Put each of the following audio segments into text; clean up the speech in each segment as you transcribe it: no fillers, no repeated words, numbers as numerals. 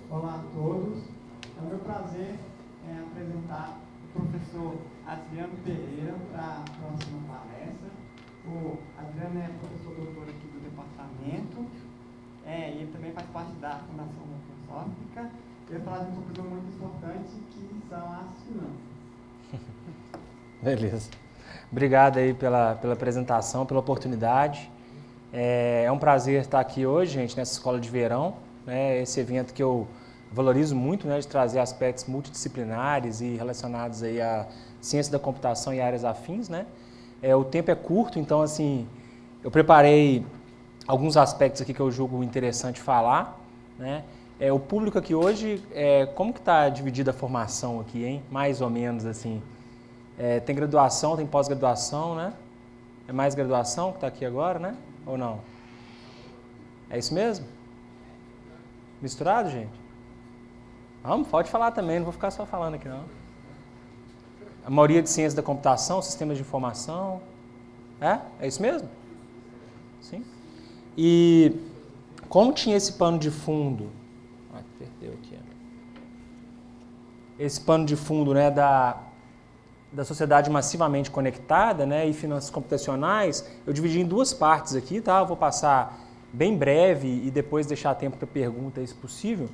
Olá a todos. É um meu prazer apresentar o professor Adriano Pereira para a próxima palestra. O Adriano é professor doutor aqui do departamento e ele também faz parte da Fundação Filosófica. Ele vai falar de uma coisa muito importante que são as finanças. Beleza. Obrigado aí pela apresentação, pela oportunidade. É um prazer estar aqui hoje, gente, nessa escola de verão. Esse evento que eu valorizo muito, né, de trazer aspectos multidisciplinares e relacionados aí à ciência da computação e áreas afins, né? O tempo é curto, então, assim, eu preparei alguns aspectos aqui que eu julgo interessante falar, né? O público aqui hoje, como que está dividida a formação aqui, hein? Mais ou menos, assim. Tem graduação, tem pós-graduação, né? É mais graduação que está aqui agora, né? Ou não? É isso mesmo? Misturado, gente? Vamos, pode falar também, não vou ficar só falando aqui, não. A maioria de ciência da computação, sistemas de informação. É isso mesmo? Sim. E como tinha esse pano de fundo... perdeu aqui. Esse pano de fundo, né, da sociedade massivamente conectada, né, e finanças computacionais, eu dividi em duas partes aqui, tá? Eu vou passar bem breve e depois deixar tempo para pergunta, se possível.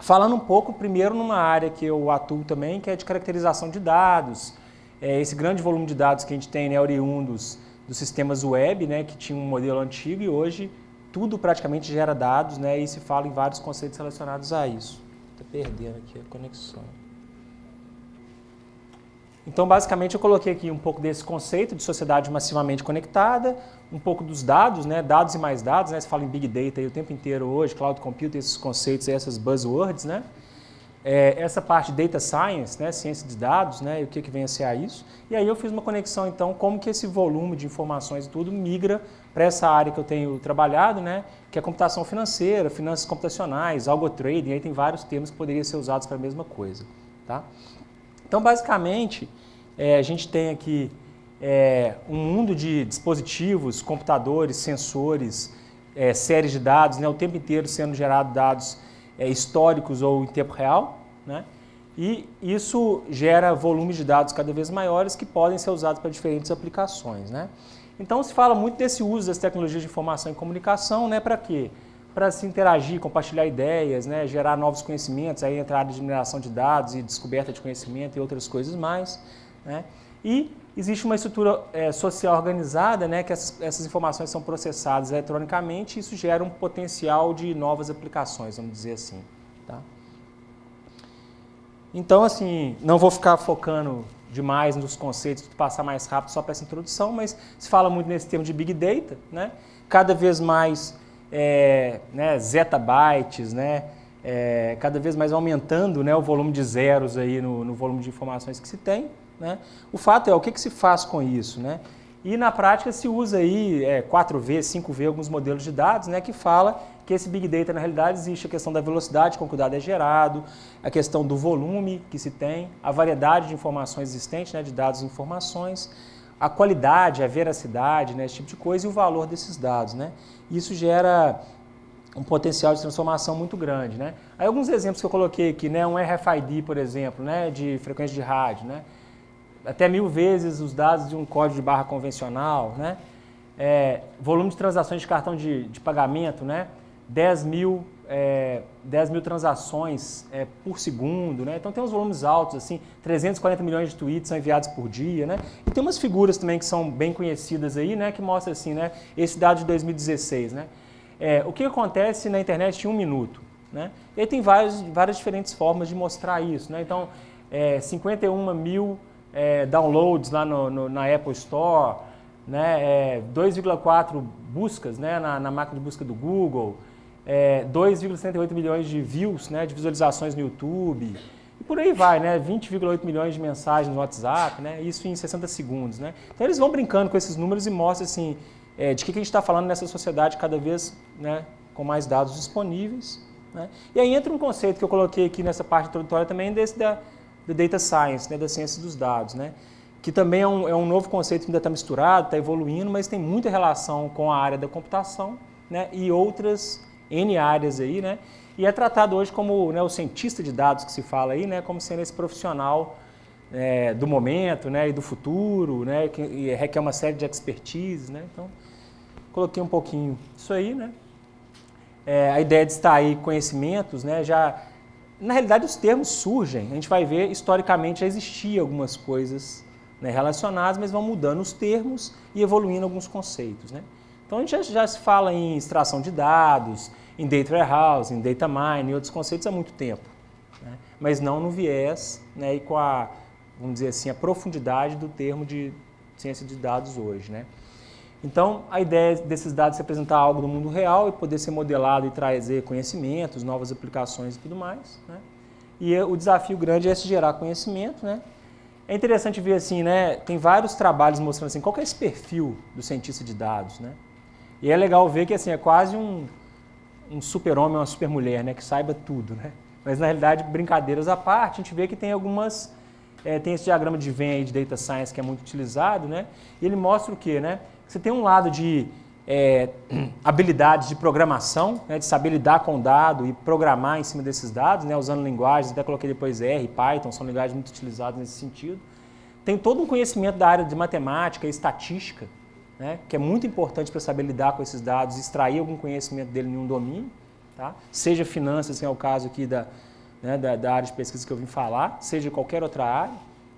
Falando um pouco, primeiro, numa área que eu atuo também, que é de caracterização de dados. Esse grande volume de dados que a gente tem, né, oriundos dos sistemas web, né, que tinha um modelo antigo e hoje tudo praticamente gera dados, né, e se fala em vários conceitos relacionados a isso. Estou perdendo aqui a conexão. Então, basicamente, eu coloquei aqui um pouco desse conceito de sociedade massivamente conectada, um pouco dos dados, né, dados e mais dados, né, se fala em Big Data aí o tempo inteiro hoje, Cloud Computing, esses conceitos, essas buzzwords, né, essa parte de Data Science, né, ciência de dados, né, e o que vem a ser a isso. E aí eu fiz uma conexão, então, como que esse volume de informações e tudo migra para essa área que eu tenho trabalhado, né, que é computação financeira, finanças computacionais, algo trading, aí tem vários termos que poderiam ser usados para a mesma coisa, tá? Então, basicamente, a gente tem aqui um mundo de dispositivos, computadores, sensores, séries de dados, né, o tempo inteiro sendo gerados dados históricos ou em tempo real, né, e isso gera volumes de dados cada vez maiores que podem ser usados para diferentes aplicações, né. Então, se fala muito desse uso das tecnologias de informação e comunicação, né, para quê? Para se interagir, compartilhar ideias, né, gerar novos conhecimentos, aí entra a área de mineração de dados e descoberta de conhecimento e outras coisas mais, né? E existe uma estrutura social organizada, né, que essas informações são processadas eletronicamente e isso gera um potencial de novas aplicações, vamos dizer assim, tá? Então, assim, não vou ficar focando demais nos conceitos, passar mais rápido só para essa introdução, mas se fala muito nesse termo de Big Data, né? Cada vez mais zettabytes, né, cada vez mais aumentando, né, o volume de zeros aí no volume de informações que se tem, né. O fato é, o que se faz com isso, né? E na prática se usa aí 4V, 5V, alguns modelos de dados, né, que fala que esse Big Data na realidade existe a questão da velocidade com que o dado é gerado, a questão do volume que se tem, a variedade de informações existentes, né, de dados e informações, a qualidade, a veracidade, né, esse tipo de coisa e o valor desses dados, né? Isso gera um potencial de transformação muito grande, né? Aí alguns exemplos que eu coloquei aqui, né, um RFID, por exemplo, né, de frequência de rádio, né? Até 1000 vezes os dados de um código de barra convencional, né? Volume de transações de cartão de pagamento, né? 10 mil transações por segundo, né? Então tem uns volumes altos, assim, 340 milhões de tweets são enviados por dia, né? E tem umas figuras também que são bem conhecidas aí, né? Que mostra assim, né? Esse dado de 2016, né? O que acontece na internet em 1 minuto, né? E aí tem várias diferentes formas de mostrar isso, né? Então, 51 mil downloads lá na Apple Store, né? 2,4 buscas, né? Na máquina de busca do Google, 2,78 milhões de views, né, de visualizações no YouTube, e por aí vai, né, 20,8 milhões de mensagens no WhatsApp, né, isso em 60 segundos. Né. Então eles vão brincando com esses números e mostram assim, de que a gente está falando nessa sociedade cada vez, né, com mais dados disponíveis. Né. E aí entra um conceito que eu coloquei aqui nessa parte introdutória também, desse da Data Science, né, da ciência dos dados, né, que também é um novo conceito que ainda está misturado, está evoluindo, mas tem muita relação com a área da computação, né, e outras N áreas aí, né? e é tratado hoje como, né, o cientista de dados que se fala aí, né, como sendo esse profissional do momento, né, e do futuro, né, que requer uma série de expertise, né, então coloquei um pouquinho isso aí, né. A ideia de extrair conhecimentos, né, na realidade os termos surgem, a gente vai ver historicamente já existia algumas coisas, né, relacionadas, mas vão mudando os termos e evoluindo alguns conceitos, né. Então a gente já se fala em extração de dados, em data warehouse, em data mine e outros conceitos há muito tempo, né, mas não no viés, né, e com a, vamos dizer assim, a profundidade do termo de ciência de dados hoje, né. Então, a ideia desses dados é representar algo do mundo real e poder ser modelado e trazer conhecimentos, novas aplicações e tudo mais, né? E o desafio grande é se gerar conhecimento, né? É interessante ver assim, né? Tem vários trabalhos mostrando assim, qual que é esse perfil do cientista de dados, né? E é legal ver que assim, é quase um super-homem, uma super-mulher, né? Que saiba tudo, né? Mas na realidade, brincadeiras à parte, a gente vê que tem algumas... tem esse diagrama de Venn aí de Data Science que é muito utilizado, né? E ele mostra o quê, né? Você tem um lado de habilidades de programação, né, de saber lidar com o dado e programar em cima desses dados, né, usando linguagens, até coloquei depois R, Python, são linguagens muito utilizadas nesse sentido. Tem todo um conhecimento da área de matemática e estatística, né, que é muito importante para saber lidar com esses dados, extrair algum conhecimento dele em um domínio, tá? Seja finanças, que é o caso aqui da área de pesquisa que eu vim falar, seja qualquer outra área,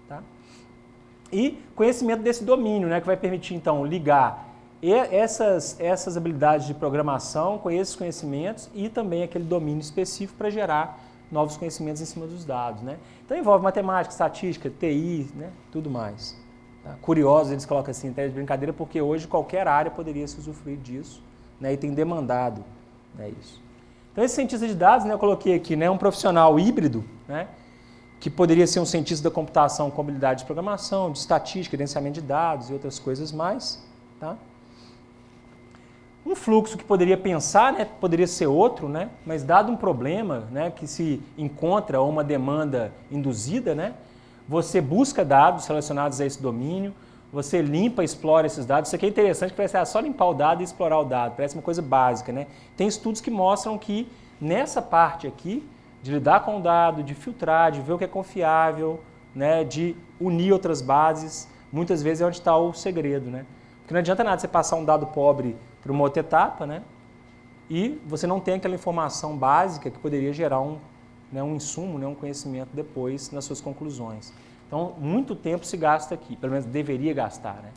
tá? E conhecimento desse domínio, né, que vai permitir, então, ligar essas habilidades de programação com esses conhecimentos e também aquele domínio específico para gerar novos conhecimentos em cima dos dados, né? Então, envolve matemática, estatística, TI, né, tudo mais. Tá? Curiosos, eles colocam assim, até de brincadeira, porque hoje qualquer área poderia se usufruir disso, né, e tem demandado, né, isso. Então, esse cientista de dados, né, eu coloquei aqui, né, um profissional híbrido, né, que poderia ser um cientista da computação com habilidade de programação, de estatística, gerenciamento de dados e outras coisas mais. Tá? Um fluxo que poderia pensar, né, poderia ser outro, né, mas dado um problema, né, que se encontra ou uma demanda induzida, né, você busca dados relacionados a esse domínio, você limpa, explora esses dados. Isso aqui é interessante, que parece só limpar o dado e explorar o dado, parece uma coisa básica, né? Tem estudos que mostram que nessa parte aqui, de lidar com o dado, de filtrar, de ver o que é confiável, né, de unir outras bases, muitas vezes é onde está o segredo, né? Porque não adianta nada você passar um dado pobre para uma outra etapa, né, e você não tem aquela informação básica que poderia gerar um insumo, né, um conhecimento depois nas suas conclusões. Então, muito tempo se gasta aqui, pelo menos deveria gastar, né?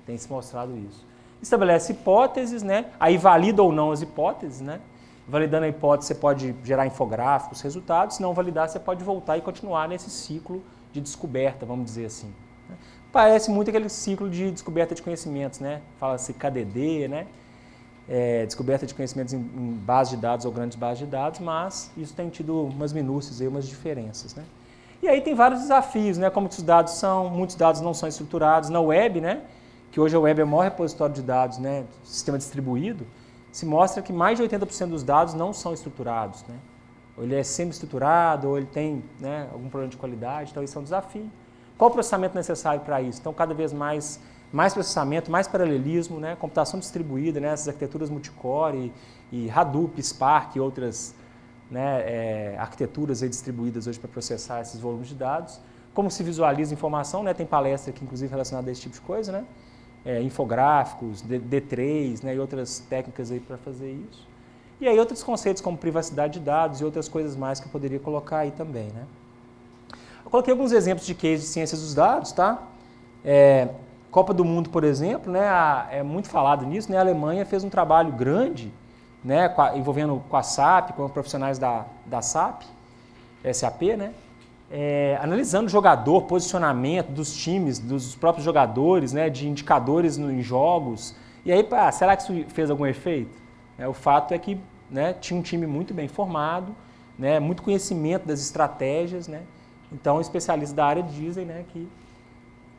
Tem se mostrado isso. Estabelece hipóteses, né, aí valida ou não as hipóteses, né? Validando a hipótese, você pode gerar infográficos, resultados. Se não validar, você pode voltar e continuar nesse ciclo de descoberta, vamos dizer assim. Parece muito aquele ciclo de descoberta de conhecimentos, né? Fala-se KDD, né? Descoberta de conhecimentos em bases de dados ou grandes bases de dados, mas isso tem tido umas minúcias, aí, umas diferenças, né? E aí tem vários desafios, né? Como que os dados são, muitos dados não são estruturados. Na web, né? Que hoje a web é o maior repositório de dados, né? Sistema distribuído. Se mostra que mais de 80% dos dados não são estruturados, né? Ou ele é semi-estruturado, ou ele tem, né, algum problema de qualidade, então isso é um desafio. Qual o processamento necessário para isso? Então, cada vez mais processamento, mais paralelismo, né, computação distribuída, né, essas arquiteturas multicore e Hadoop, Spark e outras, né, arquiteturas aí distribuídas hoje para processar esses volumes de dados. Como se visualiza informação, né, tem palestra aqui, inclusive, relacionada a esse tipo de coisa, né? Infográficos, D3, né, e outras técnicas aí para fazer isso. E aí outros conceitos como privacidade de dados e outras coisas mais que eu poderia colocar aí também, né? Eu coloquei alguns exemplos de case de ciências dos dados, tá? Copa do Mundo, por exemplo, né, é muito falado nisso, né? A Alemanha fez um trabalho grande, né, envolvendo com a SAP, com os profissionais da SAP, SAP, né? Analisando o jogador, posicionamento dos times, dos próprios jogadores, né, de indicadores em jogos. E aí, será que isso fez algum efeito? O fato é que, né, tinha um time muito bem formado, né, muito conhecimento das estratégias, né? Então, especialistas da área dizem, né,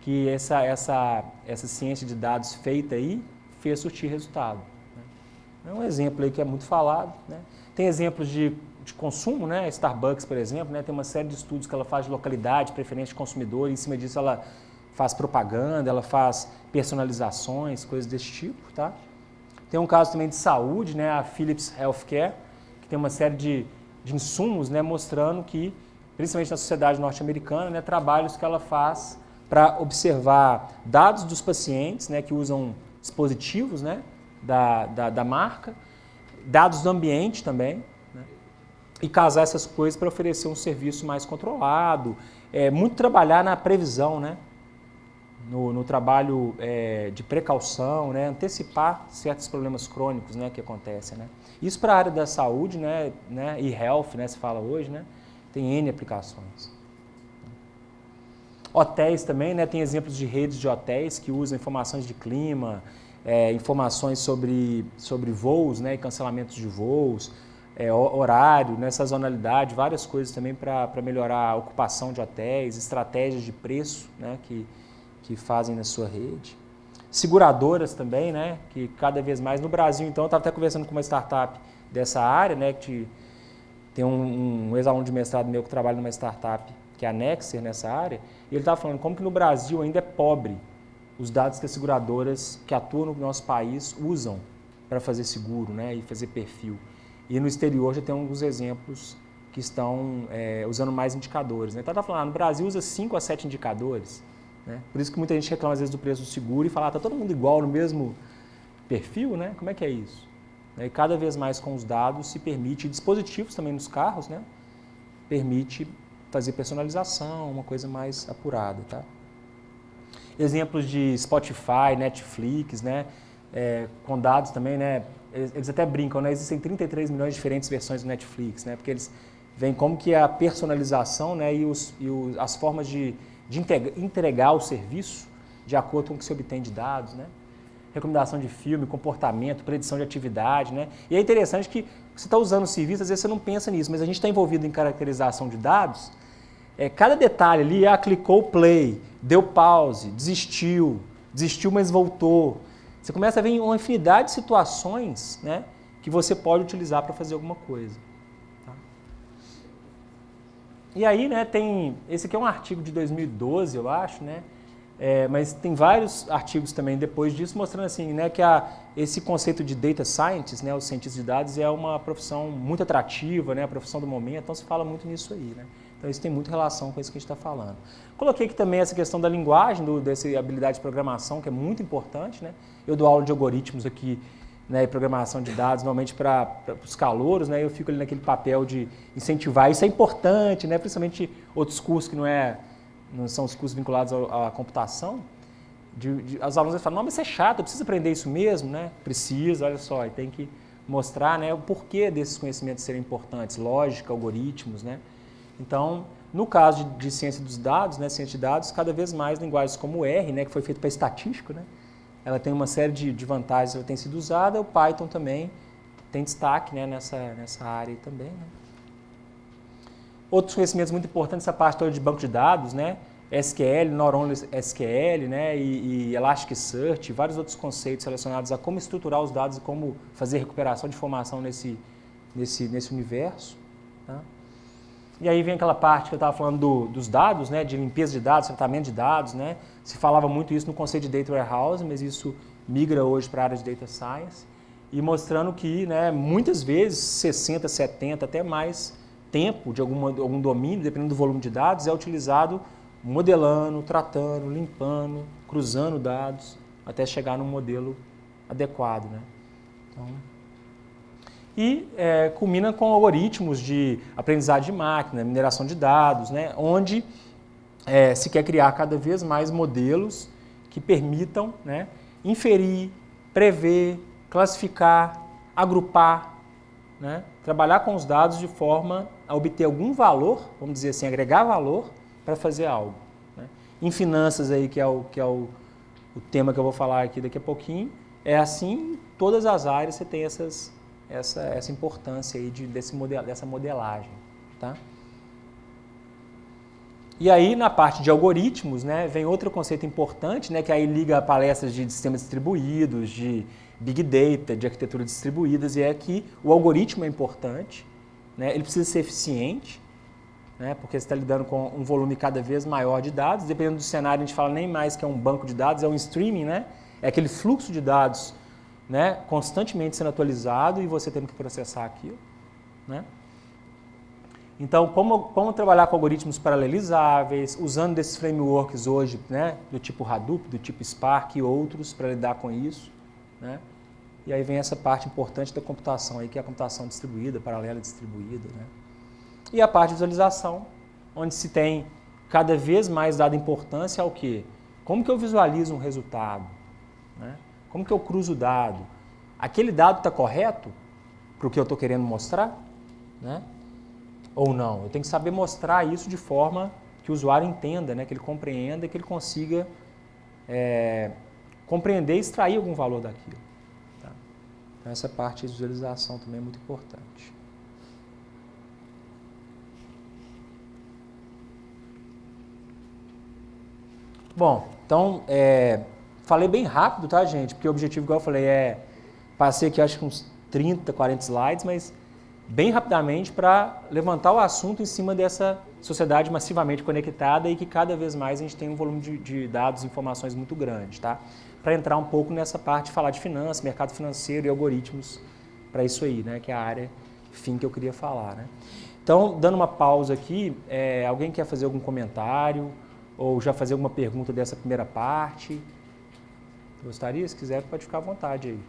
que essa ciência de dados feita aí fez surtir resultado. Né? É um exemplo aí que é muito falado, né? Tem exemplos de consumo, né? Starbucks, por exemplo, né? Tem uma série de estudos que ela faz de localidade, preferência de consumidor, e em cima disso ela faz propaganda, ela faz personalizações, coisas desse tipo, tá? Tem um caso também de saúde, né? A Philips Healthcare, que tem uma série de de insumos, né, mostrando que, principalmente na sociedade norte-americana, né, trabalhos que ela faz para observar dados dos pacientes, né, que usam dispositivos, né, da marca, dados do ambiente também, né, e casar essas coisas para oferecer um serviço mais controlado, muito trabalhar na previsão, né, no trabalho de precaução, né, antecipar certos problemas crônicos, né, que acontecem. Né. Isso para a área da saúde, né, e health, né, se fala hoje, né, tem N aplicações. Hotéis também, né, tem exemplos de redes de hotéis que usam informações de clima, informações sobre voos, né, e cancelamentos de voos, horário, né, sazonalidade, várias coisas também para melhorar a ocupação de hotéis, estratégias de preço, né, que fazem na sua rede. Seguradoras também, né, que cada vez mais no Brasil, então, eu estava até conversando com uma startup dessa área, né, que tem um ex-aluno de mestrado meu que trabalha numa startup que é a Nexer nessa área, e ele estava falando como que no Brasil ainda é pobre os dados que as seguradoras que atuam no nosso país usam para fazer seguro, né, e fazer perfil. E no exterior já tem alguns exemplos que estão usando mais indicadores. Né. Então, estava falando, no Brasil usa 5 a 7 indicadores, né, por isso que muita gente reclama às vezes do preço do seguro e fala, está todo mundo igual no mesmo perfil, né, como é que é isso? E cada vez mais com os dados se permite, dispositivos também nos carros, né, permite fazer personalização, uma coisa mais apurada, tá? Exemplos de Spotify, Netflix, né? Com dados também, né? Eles até brincam, né? Existem 33 milhões de diferentes versões do Netflix, né? Porque eles veem como que a personalização, né? E as formas de entregar o serviço de acordo com o que se obtém de dados, né? Recomendação de filme, comportamento, predição de atividade, né? E é interessante que você está usando o serviço, às vezes você não pensa nisso, mas a gente está envolvido em caracterização de dados, cada detalhe ali, clicou play, deu pause, desistiu, mas voltou. Você começa a ver uma infinidade de situações, né, que você pode utilizar para fazer alguma coisa. Tá? E aí, né, esse aqui é um artigo de 2012, eu acho, né? Mas tem vários artigos também depois disso mostrando assim, né, que esse conceito de data scientist, né, os cientistas de dados, é uma profissão muito atrativa, né, a profissão do momento, então se fala muito nisso aí. Né? Então isso tem muita relação com isso que a gente está falando. Coloquei aqui também essa questão da linguagem, dessa habilidade de programação, que é muito importante. Né? Eu dou aula de algoritmos aqui, né, e programação de dados, normalmente para os calouros, né, eu fico ali naquele papel de incentivar, isso é importante, né, principalmente outros cursos que não são os cursos vinculados à computação, os alunos falam, não, mas isso é chato, eu preciso aprender isso mesmo, né? Precisa, olha só, e tem que mostrar, né, o porquê desses conhecimentos serem importantes, lógica, algoritmos, né? Então, no caso de ciência dos dados, né, ciência de dados, cada vez mais linguagens como o R, né, que foi feito para estatística, né, ela tem uma série de vantagens, ela tem sido usada, o Python também tem destaque, né, nessa área aí também, né? Outros conhecimentos muito importantes, essa parte toda de banco de dados, né? SQL, Not Only SQL, né? E Elasticsearch, vários outros conceitos relacionados a como estruturar os dados e como fazer recuperação de informação nesse universo. Tá? E aí vem aquela parte que eu estava falando dos dados, né? De limpeza de dados, tratamento de dados. Né? Se falava muito isso no conceito de Data Warehouse, mas isso migra hoje para a área de Data Science, e mostrando que, né, muitas vezes 60, 70, até mais tempo de algum domínio, dependendo do volume de dados, é utilizado modelando, tratando, limpando, cruzando dados, até chegar num modelo adequado. Né? Então, culmina com algoritmos de aprendizagem de máquina, mineração de dados, né? Onde se quer criar cada vez mais modelos que permitam, né, inferir, prever, classificar, agrupar, né? Trabalhar com os dados de forma a obter algum valor, vamos dizer assim, agregar valor para fazer algo. Né? Em finanças, aí, que é o tema que eu vou falar aqui daqui a pouquinho, é assim, em todas as áreas você tem essa importância aí dessa modelagem. Tá? E aí, na parte de algoritmos, né, vem outro conceito importante, né, que aí liga a palestras de sistemas distribuídos, de Big Data, de arquitetura distribuídas, e é que o algoritmo é importante, né, ele precisa ser eficiente, né, porque você está lidando com um volume cada vez maior de dados, dependendo do cenário a gente fala nem mais que é um banco de dados, é um streaming, né, é aquele fluxo de dados, né, constantemente sendo atualizado e você tendo que processar aquilo. Né. Então, como trabalhar com algoritmos paralelizáveis, usando desses frameworks hoje, né, do tipo Hadoop, do tipo Spark e outros para lidar com isso, né? E aí vem essa parte importante da computação, aí, que é a computação distribuída, paralela distribuída, né? E a parte de visualização, onde se tem cada vez mais dada importância ao quê? Como que eu visualizo um resultado? Né? Como que eu cruzo o dado? Aquele dado está correto para o que eu estou querendo mostrar? Né? Ou não? Eu tenho que saber mostrar isso de forma que o usuário entenda, né? Que ele compreenda, que ele consiga compreender e extrair algum valor daquilo. Tá? Então, essa parte de visualização também é muito importante. Bom, então, falei bem rápido, tá, gente? Porque o objetivo, igual eu falei, passei aqui acho que uns 30, 40 slides, mas bem rapidamente para levantar o assunto em cima dessa sociedade massivamente conectada e que cada vez mais a gente tem um volume de dados e informações muito grande, tá? Para entrar um pouco nessa parte de falar de finanças, mercado financeiro e algoritmos para isso aí, né? Que é a área fim que eu queria falar, né? Então, dando uma pausa aqui, alguém quer fazer algum comentário ou já fazer alguma pergunta dessa primeira parte? Gostaria? Se quiser, pode ficar à vontade aí.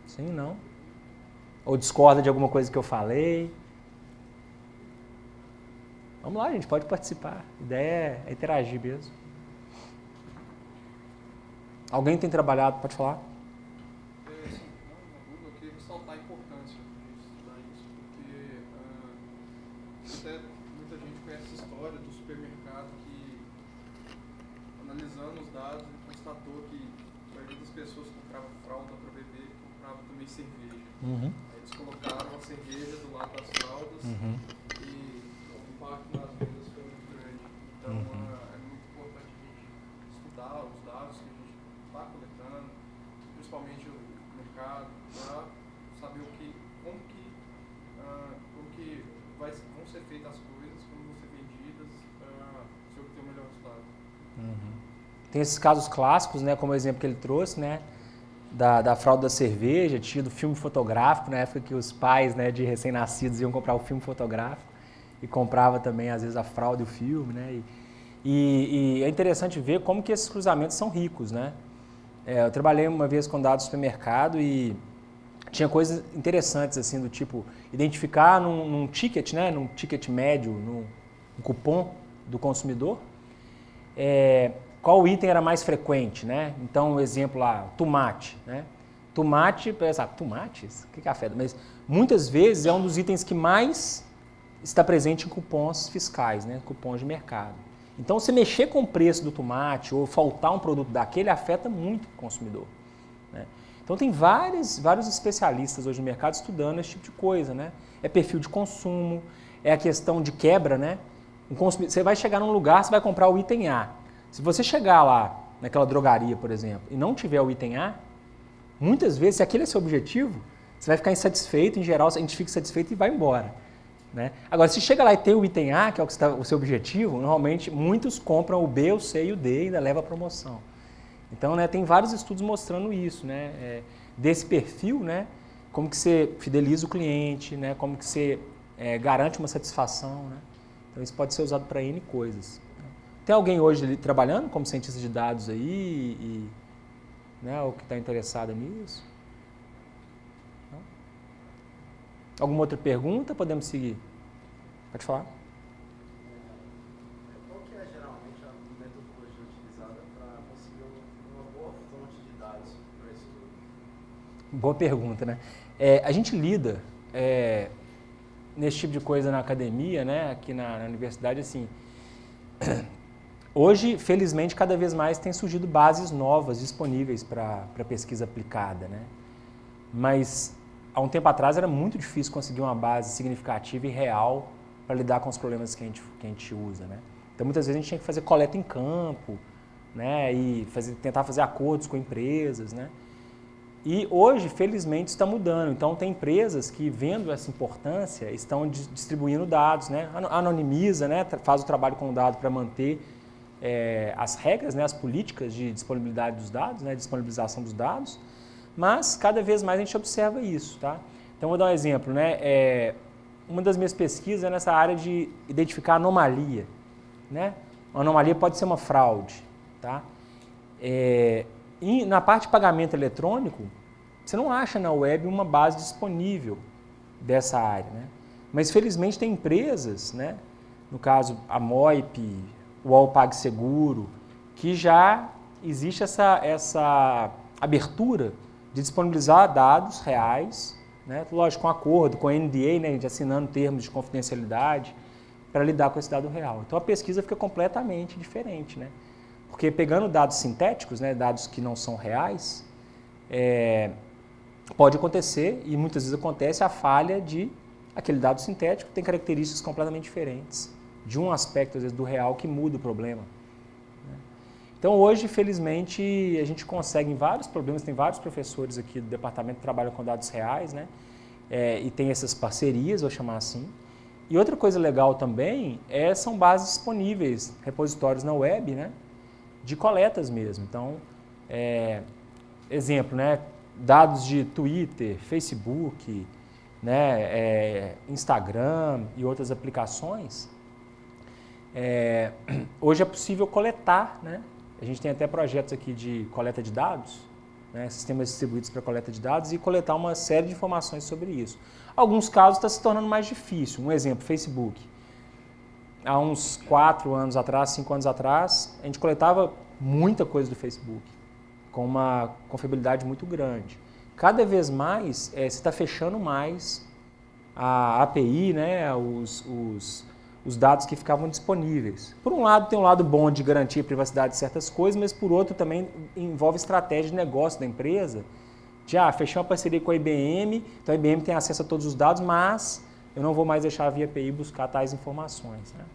Sim, não? Ou discorda de alguma coisa que eu falei? Vamos lá, gente, pode participar. A ideia é interagir mesmo. Alguém tem trabalhado, pode falar? Eu queria ressaltar a importância de estudar isso, porque até muita gente conhece a história do supermercado que, analisando os dados, constatou que a maioria das pessoas que compravam fralda para bebê comprava também cerveja. Uhum. Aí eles colocaram a cerveja do lado das fraldas e o impacto nas vendas foi muito grande. Então é muito importante a gente estudar os dados que a gente está coletando, principalmente o mercado, para saber como que vão ser feitas as coisas, como vão ser vendidas, para ser o que tem o melhor resultado. Tem esses casos clássicos, né, como o exemplo que ele trouxe, né, da fralda da cerveja, tinha do filme fotográfico, na época que os pais, né, de recém-nascidos iam comprar o filme fotográfico e comprava também, às vezes, a fralda e o filme, né, e é interessante ver como que esses cruzamentos são ricos, né. Eu trabalhei uma vez com dados de supermercado e tinha coisas interessantes, assim, do tipo, identificar num ticket, né, num ticket médio, num cupom do consumidor, qual item era mais frequente, né? Então, um exemplo lá, tomate, né? Tomate, pensa, tomates? O que é afeta? Mas muitas vezes é um dos itens que mais está presente em cupons fiscais, né? Cupons de mercado. Então, se mexer com o preço do tomate ou faltar um produto daquele, afeta muito o consumidor, né? Então, tem vários especialistas hoje no mercado estudando esse tipo de coisa, né? É perfil de consumo, é a questão de quebra, né? Você vai chegar num lugar, você vai comprar o item A. Se você chegar lá, naquela drogaria, por exemplo, e não tiver o item A, muitas vezes, se aquele é seu objetivo, você vai ficar insatisfeito, em geral, a gente fica insatisfeito e vai embora, né? Agora, se chega lá e tem o item A, que é o seu objetivo, normalmente muitos compram o B, o C e o D e ainda leva a promoção. Então, né, tem vários estudos mostrando isso, né, desse perfil, né, como que você fideliza o cliente, né, como que você garante uma satisfação, né? Então, isso pode ser usado para N coisas. Tem alguém hoje trabalhando como cientista de dados aí, né, ou que está interessado nisso? Não? Alguma outra pergunta? Podemos seguir. Pode falar. Qual que é geralmente a metodologia utilizada para conseguir uma boa fonte de dados para estudo? Boa pergunta, né? A gente lida nesse tipo de coisa na academia, né, aqui na universidade, assim. Hoje, felizmente, cada vez mais tem surgido bases novas disponíveis para pesquisa aplicada, né? Mas há um tempo atrás era muito difícil conseguir uma base significativa e real para lidar com os problemas que a gente usa, né? Então, muitas vezes a gente tinha que fazer coleta em campo, né? E tentar fazer acordos com empresas, né? E hoje, felizmente, está mudando. Então, tem empresas que, vendo essa importância, estão distribuindo dados, né? Anonimiza, né? Faz o trabalho com o dado para manter as regras, né? As políticas de disponibilidade dos dados, né? Disponibilização dos dados. Mas, cada vez mais, a gente observa isso, tá? Então, vou dar um exemplo, né? Uma das minhas pesquisas é nessa área de identificar anomalia, né? Uma anomalia pode ser uma fraude, tá? E na parte de pagamento eletrônico, você não acha na web uma base disponível dessa área, né? Mas, felizmente, tem empresas, né? No caso, a Moip, o UOL PagSeguro, que já existe essa abertura de disponibilizar dados reais, né? Lógico, com acordo, com a NDA, né? A gente assinando termos de confidencialidade para lidar com esse dado real. Então, a pesquisa fica completamente diferente, né? Porque pegando dados sintéticos, né? Dados que não são reais, pode acontecer, e muitas vezes acontece, a falha de aquele dado sintético tem características completamente diferentes de um aspecto, às vezes, do real que muda o problema. Então, hoje, felizmente, a gente consegue em vários problemas, tem vários professores aqui do departamento que trabalham com dados reais, né? E tem essas parcerias, vou chamar assim. E outra coisa legal também são bases disponíveis, repositórios na web, né? De coletas mesmo. Então, exemplo, né? Dados de Twitter, Facebook, né? Instagram e outras aplicações. Hoje é possível coletar, né? A gente tem até projetos aqui de coleta de dados, né? Sistemas distribuídos para coleta de dados e coletar uma série de informações sobre isso. Alguns casos está se tornando mais difícil. Um exemplo, Facebook. Há uns 4 anos atrás, 5 anos atrás, a gente coletava muita coisa do Facebook, com uma confiabilidade muito grande. Cada vez mais, se está fechando mais a API, né? Os dados que ficavam disponíveis. Por um lado, tem um lado bom de garantir a privacidade de certas coisas, mas por outro também envolve estratégia de negócio da empresa. Fechei uma parceria com a IBM, então a IBM tem acesso a todos os dados, mas eu não vou mais deixar via API buscar tais informações, né?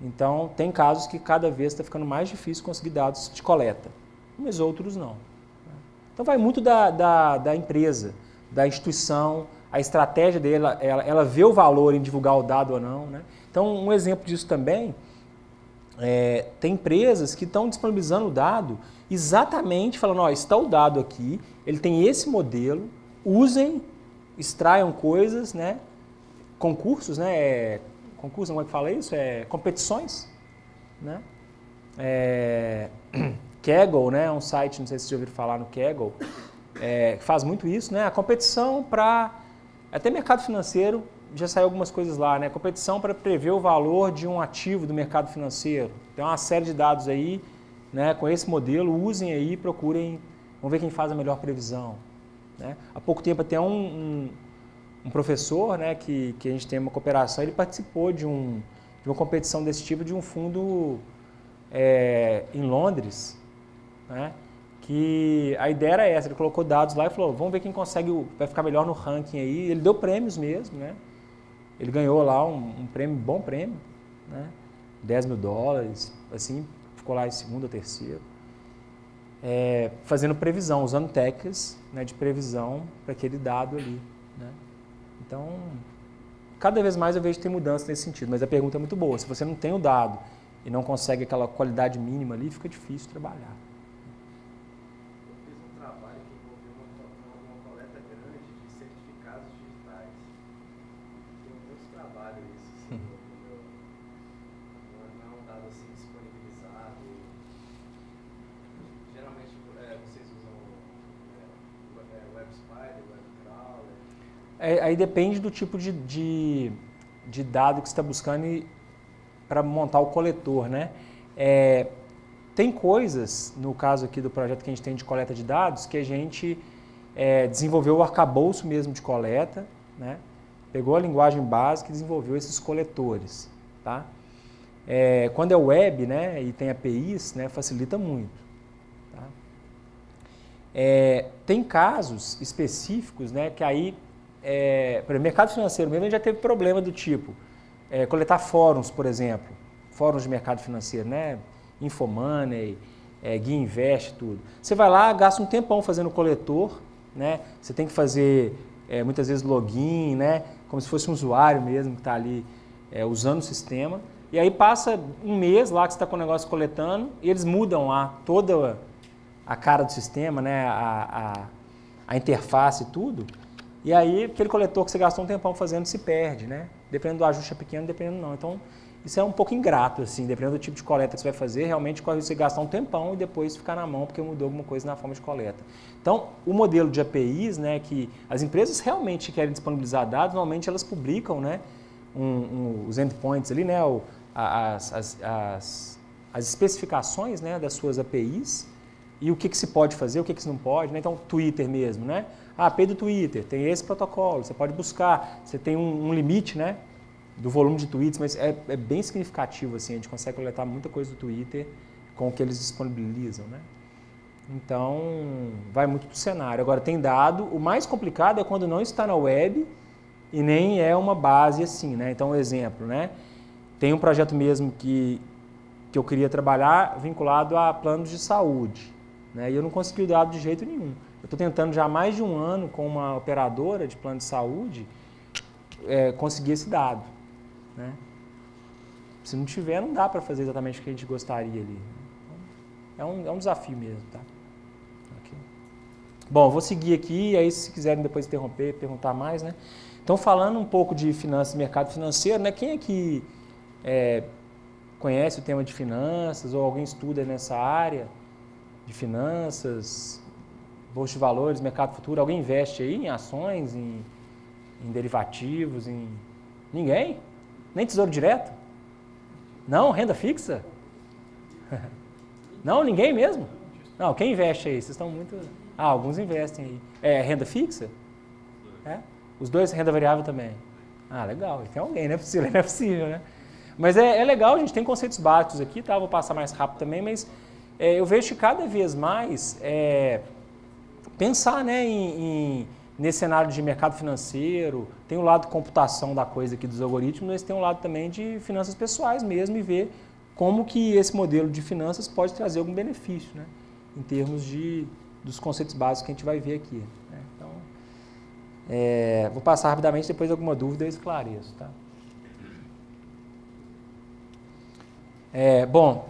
Então, tem casos que cada vez está ficando mais difícil conseguir dados de coleta, mas outros não. Então, vai muito da empresa, da instituição, a estratégia dela, ela vê o valor em divulgar o dado ou não, né? Então, um exemplo disso também, tem empresas que estão disponibilizando o dado exatamente falando, está o dado aqui, ele tem esse modelo, usem, extraiam coisas, né? Concursos, né? Concurso, como é que fala isso? Competições, né? Kaggle, né? Um site, não sei se vocês já ouviram falar no Kaggle, faz muito isso, né? A competição para... Até mercado financeiro, já saiu algumas coisas lá, né? Competição para prever o valor de um ativo do mercado financeiro. Tem uma série de dados aí, né? Com esse modelo, usem aí, procurem, vamos ver quem faz a melhor previsão, né? Há pouco tempo até um professor, né? Que a gente tem uma cooperação, ele participou de uma competição desse tipo de um fundo em Londres, né? Que a ideia era essa, ele colocou dados lá e falou, vamos ver quem vai ficar melhor no ranking aí. Ele deu prêmios mesmo, né? Ele ganhou lá um prêmio, bom prêmio, né? $10 mil, assim, ficou lá em segundo ou terceiro. Fazendo previsão, usando técnicas, né, de previsão para aquele dado ali, né? Então, cada vez mais eu vejo que tem mudança nesse sentido, mas a pergunta é muito boa. Se você não tem o dado e não consegue aquela qualidade mínima ali, fica difícil trabalhar. Aí depende do tipo de dado que você está buscando para montar o coletor, né? Tem coisas, no caso aqui do projeto que a gente tem de coleta de dados, que a gente desenvolveu o arcabouço mesmo de coleta, né? Pegou a linguagem básica e desenvolveu esses coletores, tá? Quando é web, né, e tem APIs, né, facilita muito. Tá? Tem casos específicos, né, que aí, por exemplo, mercado financeiro mesmo, a gente já teve problema do tipo, coletar fóruns, por exemplo, fóruns de mercado financeiro, né, Infomoney, GuiInvest, tudo. Você vai lá, gasta um tempão fazendo o coletor, né, você tem que fazer, muitas vezes, login, né, como se fosse um usuário mesmo que está ali usando o sistema. E aí passa um mês lá que você está com o negócio coletando e eles mudam lá toda a cara do sistema, né, a interface e tudo. E aí, aquele coletor que você gastou um tempão fazendo se perde, né? Dependendo do ajuste é pequeno, dependendo não. Então, isso é um pouco ingrato, assim, dependendo do tipo de coleta que você vai fazer, realmente corre você gastar um tempão e depois ficar na mão porque mudou alguma coisa na forma de coleta. Então, o modelo de APIs, né, que as empresas realmente querem disponibilizar dados, normalmente elas publicam, né, os endpoints ali, né, as especificações, né, das suas APIs e o que se pode fazer, o que se não pode, né? Então, Twitter mesmo, né? A API do Twitter tem esse protocolo, você pode buscar, você tem um limite, né, do volume de tweets, mas é bem significativo, assim, a gente consegue coletar muita coisa do Twitter com o que eles disponibilizam, né? Então, vai muito do cenário. Agora, tem dado, o mais complicado é quando não está na web e nem é uma base assim, né? Então, um exemplo, né? Tem um projeto mesmo que eu queria trabalhar vinculado a planos de saúde, né? E eu não consegui o dado de jeito nenhum. Eu estou tentando já há mais de um ano com uma operadora de plano de saúde conseguir esse dado, né? Se não tiver, não dá para fazer exatamente o que a gente gostaria ali. Então, é um desafio mesmo, tá? Okay. Bom, vou seguir aqui, aí se quiserem depois interromper, perguntar mais, né? Então, falando um pouco de finanças e mercado financeiro, né? Quem aqui conhece o tema de finanças ou alguém estuda nessa área de finanças, bolsa de valores, mercado futuro? Alguém investe aí em ações, em derivativos, em... Ninguém? Nem tesouro direto? Não? Renda fixa? Não? Ninguém mesmo? Não, quem investe aí? Vocês estão muito... Ah, alguns investem aí. É renda fixa? É? Os dois, renda variável também? Ah, legal. Tem alguém, não é possível, né? Mas é legal, a gente tem conceitos básicos aqui, tá? Vou passar mais rápido também, mas eu vejo que cada vez mais pensar, né, nesse cenário de mercado financeiro, tem o lado de computação da coisa aqui dos algoritmos, mas tem um lado também de finanças pessoais mesmo e ver como que esse modelo de finanças pode trazer algum benefício, né, em termos dos conceitos básicos que a gente vai ver aqui, né? Então, vou passar rapidamente, depois de alguma dúvida eu esclareço, tá? Bom,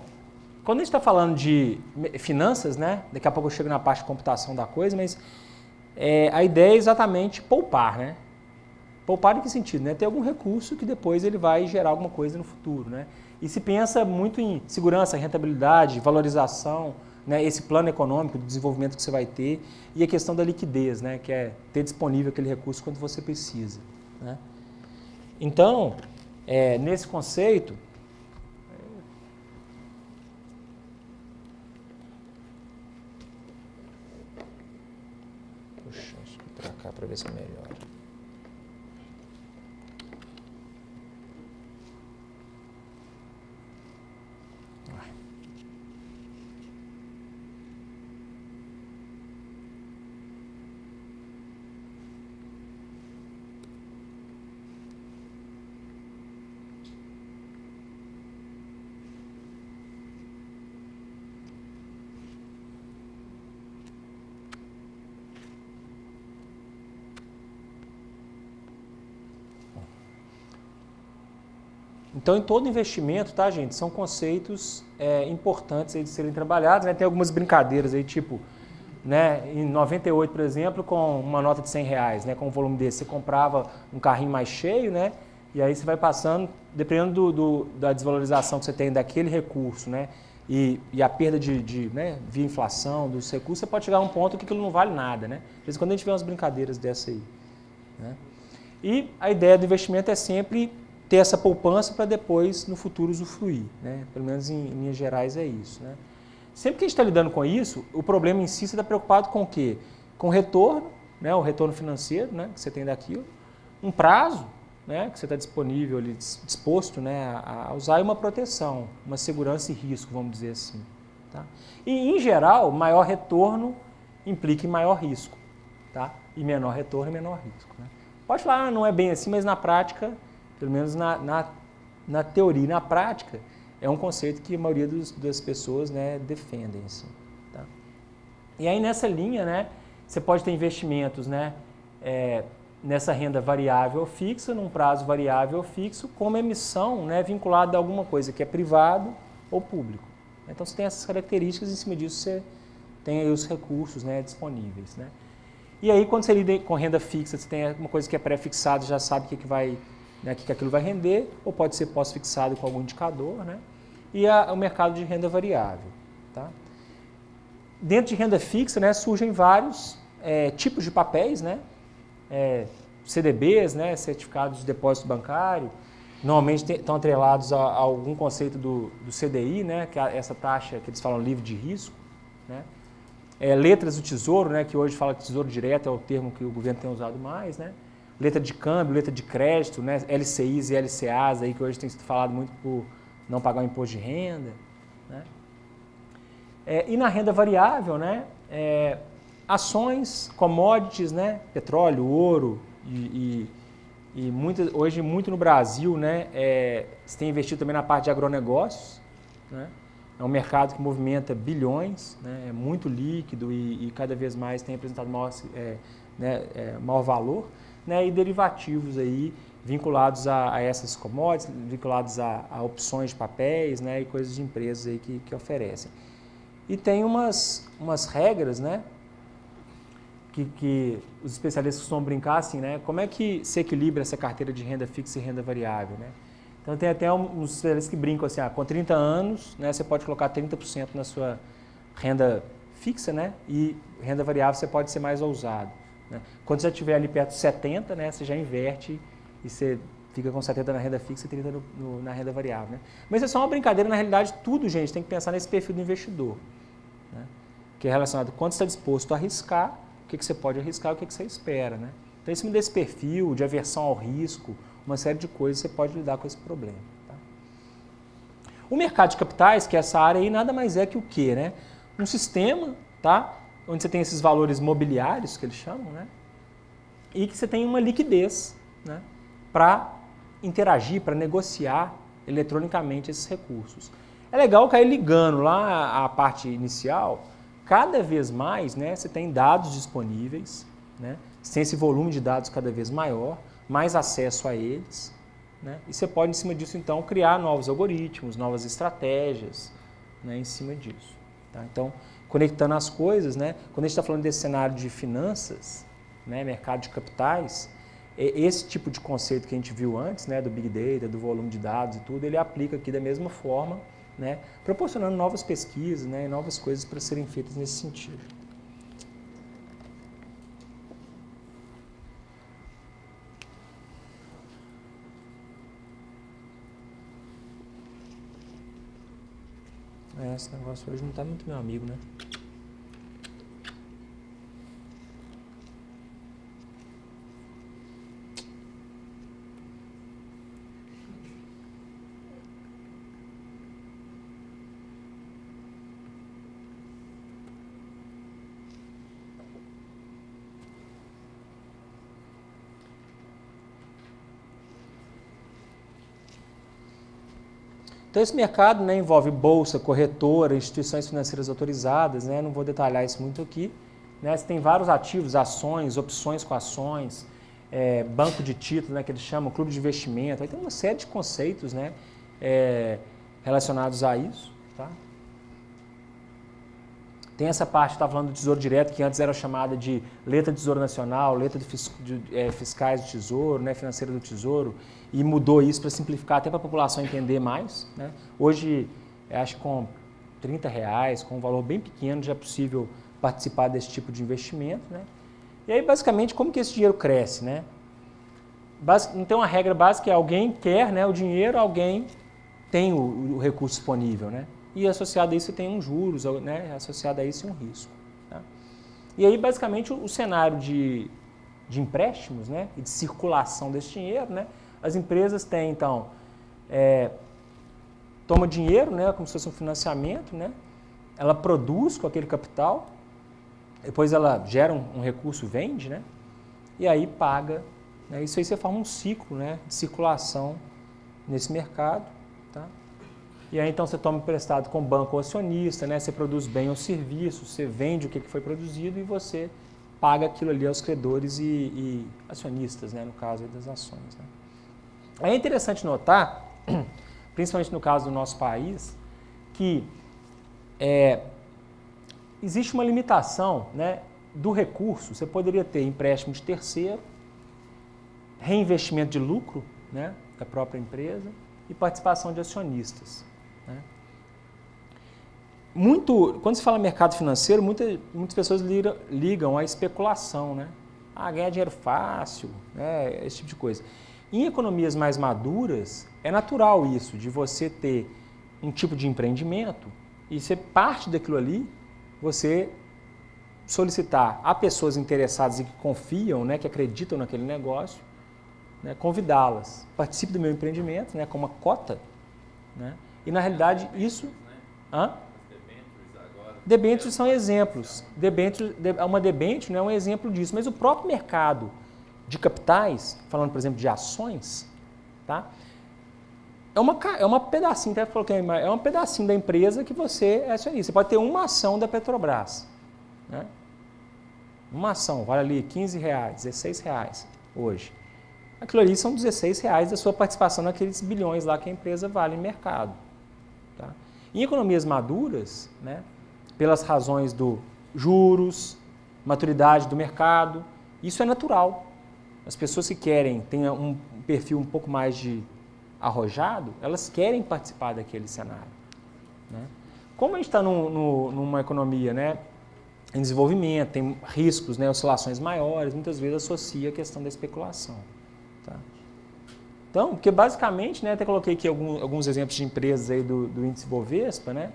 quando a gente está falando de finanças, né, daqui a pouco eu chego na parte de computação da coisa, mas a ideia é exatamente poupar, né? Poupar em que sentido? Né? Ter algum recurso que depois ele vai gerar alguma coisa no futuro, né? E se pensa muito em segurança, rentabilidade, valorização, né? Esse plano econômico de desenvolvimento que você vai ter e a questão da liquidez, né? Que é ter disponível aquele recurso quando você precisa, né? Então, nesse conceito... Puxa, acho que para cá para ver se é melhor. Então, em todo investimento, tá, gente, são conceitos importantes aí de serem trabalhados, né? Tem algumas brincadeiras aí, tipo, né, em 98, por exemplo, com uma nota de R$100, né, com um volume desse, você comprava um carrinho mais cheio, né, e aí você vai passando, dependendo da desvalorização que você tem daquele recurso, né, e a perda né, via inflação dos recursos, você pode chegar a um ponto que aquilo não vale nada, né? Às vezes, quando a gente vê umas brincadeiras dessa aí, né? E a ideia do investimento é sempre ter essa poupança para depois, no futuro, usufruir, né? Pelo menos em linhas gerais é isso, né? Sempre que a gente está lidando com isso, o problema em si você está preocupado com o quê? Com o retorno, né? O retorno financeiro, né? Que você tem daquilo, um prazo, né? Que você está disponível, ali, disposto, né? a usar, e uma proteção, uma segurança e risco, vamos dizer assim, tá? E, em geral, maior retorno implica em maior risco, tá? E menor retorno e menor risco, né? Pode falar, não é bem assim, mas na prática, pelo menos na teoria e na prática, é um conceito que a maioria das pessoas, né, defendem. Assim, tá? E aí, nessa linha, né, você pode ter investimentos, né, nessa renda variável ou fixa, num prazo variável ou fixo, com uma emissão, né, vinculada a alguma coisa que é privado ou público. Então, você tem essas características, e em cima disso você tem aí os recursos, né, disponíveis, né? E aí, quando você lida com renda fixa, você tem uma coisa que é pré-fixada, já sabe o que vai, né, que aquilo vai render, ou pode ser pós-fixado com algum indicador, né? E o mercado de renda variável. Tá? Dentro de renda fixa, né, surgem vários tipos de papéis, né? CDBs, né, certificados de depósito bancário, normalmente estão atrelados a algum conceito do CDI, né, que é essa taxa que eles falam livre de risco, né? Letras do Tesouro, né, que hoje fala que Tesouro Direto é o termo que o governo tem usado mais, né? Letra de câmbio, letra de crédito, né, LCIs e LCAs, aí, que hoje tem sido falado muito por não pagar o imposto de renda, né? E na renda variável, né, ações, commodities, né, petróleo, ouro e hoje muito no Brasil, né, se tem investido também na parte de agronegócios, né? É um mercado que movimenta bilhões, né, é muito líquido e cada vez mais tem apresentado maior valor, né, e derivativos aí vinculados a essas commodities, vinculados a opções de papéis, né, e coisas de empresas aí que oferecem. E tem umas regras, né, que os especialistas costumam brincar assim, né, como é que se equilibra essa carteira de renda fixa e renda variável, né? Então tem até uns especialistas que brincam assim, com 30 anos, né, você pode colocar 30% na sua renda fixa, né, e renda variável você pode ser mais ousado, né? Quando você estiver ali perto de 70, né, você já inverte e você fica com 70 na renda fixa e 30 na renda variável, né? Mas é só uma brincadeira, na realidade tudo, gente, tem que pensar nesse perfil do investidor, né, que é relacionado a quanto você está disposto a arriscar, o que você pode arriscar, o que você espera, né? Então, em cima desse perfil de aversão ao risco, uma série de coisas você pode lidar com esse problema. Tá? O mercado de capitais, que é essa área aí, nada mais é que o quê, né? Um sistema, tá? Onde você tem esses valores mobiliários, que eles chamam, né? E que você tem uma liquidez, né, para interagir, para negociar eletronicamente esses recursos. É legal cair ligando lá a parte inicial, cada vez mais, né, você tem dados disponíveis, né, você tem esse volume de dados cada vez maior, mais acesso a eles, né, e você pode, em cima disso, então, criar novos algoritmos, novas estratégias, né, em cima disso. Tá? Então, conectando as coisas, né, quando a gente está falando desse cenário de finanças, né, mercado de capitais, esse tipo de conceito que a gente viu antes, né, do Big Data, do volume de dados e tudo, ele aplica aqui da mesma forma, né, proporcionando novas pesquisas, né, e novas coisas para serem feitas nesse sentido. Esse negócio hoje não está muito meu amigo, né? Então, esse mercado, né, envolve bolsa, corretora, instituições financeiras autorizadas, né, não vou detalhar isso muito aqui, né, você tem vários ativos, ações, opções com ações, banco de títulos, né, que eles chamam, clube de investimento, aí tem uma série de conceitos, né, relacionados a isso. Tá? Tem essa parte que está falando do Tesouro Direto, que antes era chamada de letra do Tesouro Nacional, letra fiscais do Tesouro, né, financeira do Tesouro, e mudou isso para simplificar até para a população entender mais. Né? Hoje, acho que com R$30, com um valor bem pequeno, já é possível participar desse tipo de investimento. Né? E aí, basicamente, como que esse dinheiro cresce? Né? Então, a regra básica é alguém quer, né, o dinheiro, alguém tem o recurso disponível, né? E associado a isso você tem uns juros, né, associado a isso um risco. Tá? E aí, basicamente, o cenário de empréstimos, né, e de circulação desse dinheiro, né, as empresas têm, então, toma dinheiro, né, como se fosse um financiamento, né, ela produz com aquele capital, depois ela gera um recurso, vende, né, e aí paga. Né, isso aí você forma um ciclo, né, de circulação nesse mercado. Tá? E aí então você toma emprestado com o banco ou acionista, né? Você produz bem ou serviço, você vende o que foi produzido e você paga aquilo ali aos credores e acionistas, né? No caso das ações. Né? É interessante notar, principalmente no caso do nosso país, que existe uma limitação, né, do recurso, você poderia ter empréstimo de terceiro, reinvestimento de lucro, né, da própria empresa e participação de acionistas. Né? Quando se fala mercado financeiro, muitas pessoas ligam à especulação, né? Ganhar dinheiro fácil, né? Esse tipo de coisa. Em economias mais maduras, é natural isso, de você ter um tipo de empreendimento e ser parte daquilo ali, você solicitar a pessoas interessadas e que confiam, né, que acreditam naquele negócio, né, convidá-las. Participe do meu empreendimento, né, com uma cota. Né, e, na realidade, isso... Debêntures são exemplos. Uma debênture não é um exemplo disso, mas o próprio mercado de capitais, falando, por exemplo, de ações, tá, é uma pedacinho, é um pedacinho da empresa que você é acionista. Você pode ter uma ação da Petrobras. Né? Uma ação vale ali R$15, R$16 hoje. Aquilo ali são R$16 da sua participação naqueles bilhões lá que a empresa vale em mercado. Tá? Em economias maduras, né, pelas razões do juros, maturidade do mercado, isso é natural. As pessoas que querem, têm um perfil um pouco mais de arrojado, elas querem participar daquele cenário. Né? Como a gente está numa economia, né, em desenvolvimento, tem riscos, né, oscilações maiores, muitas vezes associa a questão da especulação. Tá? Então, porque basicamente, né, até coloquei aqui alguns exemplos de empresas aí do índice Bovespa, né?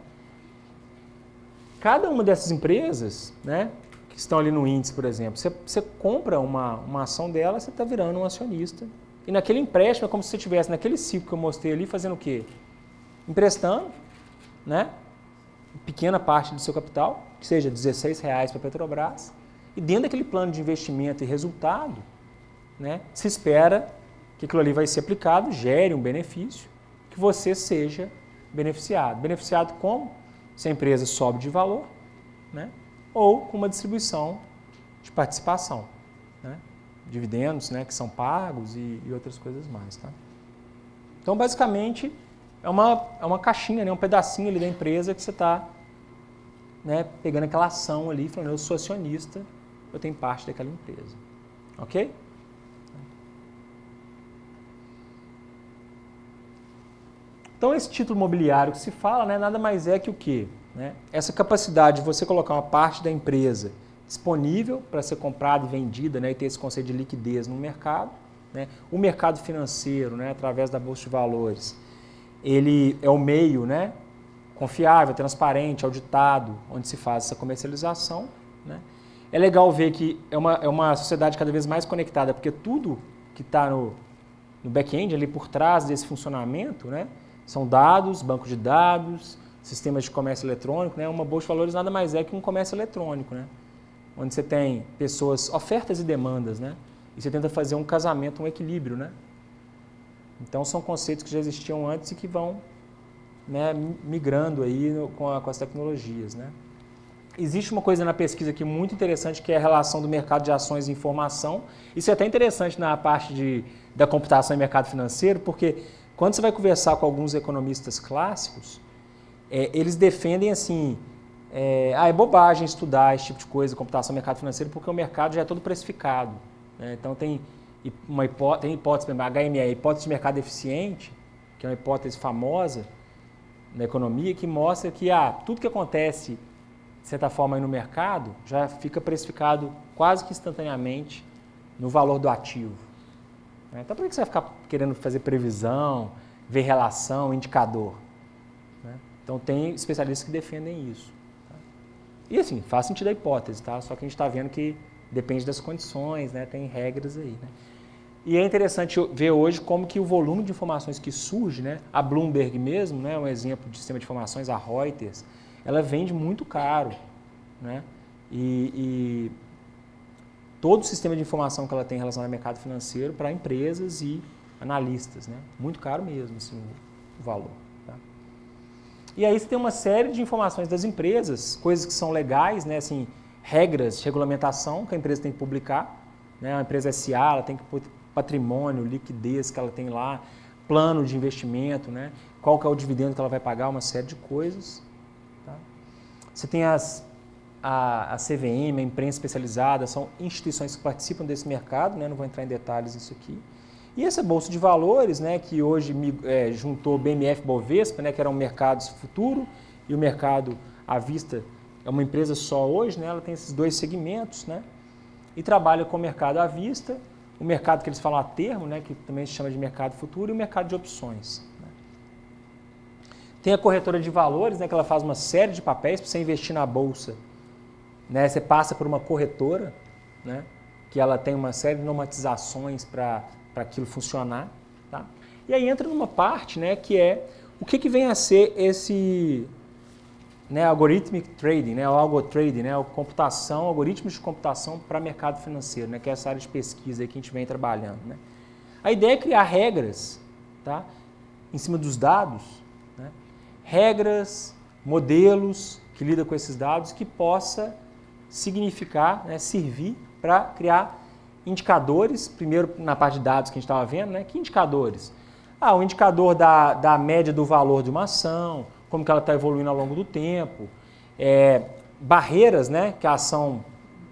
Cada uma dessas empresas, né, que estão ali no índice, por exemplo, você compra uma ação dela, você está virando um acionista. E naquele empréstimo é como se você estivesse naquele ciclo que eu mostrei ali, fazendo o quê? Emprestando, né, pequena parte do seu capital, que seja R$16 para a Petrobras, e dentro daquele plano de investimento e resultado, né, se espera que aquilo ali vai ser aplicado, gere um benefício, que você seja beneficiado. Beneficiado como? Se a empresa sobe de valor, né, ou com uma distribuição de participação, né, dividendos, né, que são pagos e outras coisas mais. Tá? Então, basicamente, é uma caixinha, né, um pedacinho ali da empresa que você está, né, pegando aquela ação ali, falando, eu sou acionista, eu tenho parte daquela empresa. Ok? Então, esse título imobiliário que se fala, né, nada mais é que o quê? Né? Essa capacidade de você colocar uma parte da empresa disponível para ser comprada e vendida, né, e ter esse conceito de liquidez no mercado. Né? O mercado financeiro, né, através da Bolsa de Valores, ele é o meio, né, confiável, transparente, auditado, onde se faz essa comercialização. Né? É legal ver que é uma sociedade cada vez mais conectada, porque tudo que está no back-end, ali por trás desse funcionamento, né, são dados, banco de dados, sistemas de comércio eletrônico. Né? Uma Bolsa de Valores nada mais é que um comércio eletrônico, né? Onde você tem pessoas, ofertas e demandas, né? E você tenta fazer um casamento, um equilíbrio. Né? Então, são conceitos que já existiam antes e que vão, né, migrando aí com as tecnologias. Né? Existe uma coisa na pesquisa aqui muito interessante, que é a relação do mercado de ações e informação. Isso é até interessante na parte da computação e mercado financeiro, porque quando você vai conversar com alguns economistas clássicos, eles defendem assim, é bobagem estudar esse tipo de coisa, computação e mercado financeiro, porque o mercado já é todo precificado. Né? Então tem hipótese, HME, a hipótese de mercado eficiente, que é uma hipótese famosa na economia, que mostra que tudo que acontece, de certa forma, aí no mercado, já fica precificado quase que instantaneamente no valor do ativo. Então, por que você vai ficar querendo fazer previsão, ver relação, indicador? Né? Então, tem especialistas que defendem isso. Tá? E, assim, faz sentido a hipótese, tá? Só que a gente está vendo que depende das condições, né? Tem regras aí. Né? E é interessante ver hoje como que o volume de informações que surge, né? A Bloomberg mesmo, né? Um exemplo de sistema de informações, a Reuters, ela vende muito caro. Né? E todo o sistema de informação que ela tem relacionado ao mercado financeiro para empresas e analistas, né? Muito caro mesmo, assim, o valor. Tá? E aí você tem uma série de informações das empresas, coisas que são legais, né? Assim, regras de regulamentação que a empresa tem que publicar. Né? A empresa SA, ela tem que pôr patrimônio, liquidez que ela tem lá, plano de investimento, né? Qual que é o dividendo que ela vai pagar, uma série de coisas. Tá? Você tem as a CVM, a imprensa especializada, são instituições que participam desse mercado, né? Não vou entrar em detalhes nisso aqui. E essa Bolsa de Valores, né, que hoje juntou BMF Bovespa, né, que era um mercado futuro, e o mercado à vista é uma empresa só hoje, né? Ela tem esses dois segmentos, né? E trabalha com o mercado à vista, o mercado que eles falam a termo, né, que também se chama de mercado futuro, e o mercado de opções. Né? Tem a corretora de valores, né, que ela faz uma série de papéis para você investir na bolsa. Né? Você passa por uma corretora, né, que ela tem uma série de normatizações para aquilo funcionar. Tá? E aí entra numa parte, né, que é o que vem a ser esse, né, algorithmic trading, né, o algotrading, né, algoritmos de computação para mercado financeiro, né, que é essa área de pesquisa aí que a gente vem trabalhando. Né. A ideia é criar regras, tá, em cima dos dados, né, regras, modelos que lidam com esses dados que possa significar, né, servir para criar indicadores, primeiro na parte de dados que a gente estava vendo, né, que indicadores? O indicador da média do valor de uma ação, como que ela está evoluindo ao longo do tempo, barreiras, né, que a ação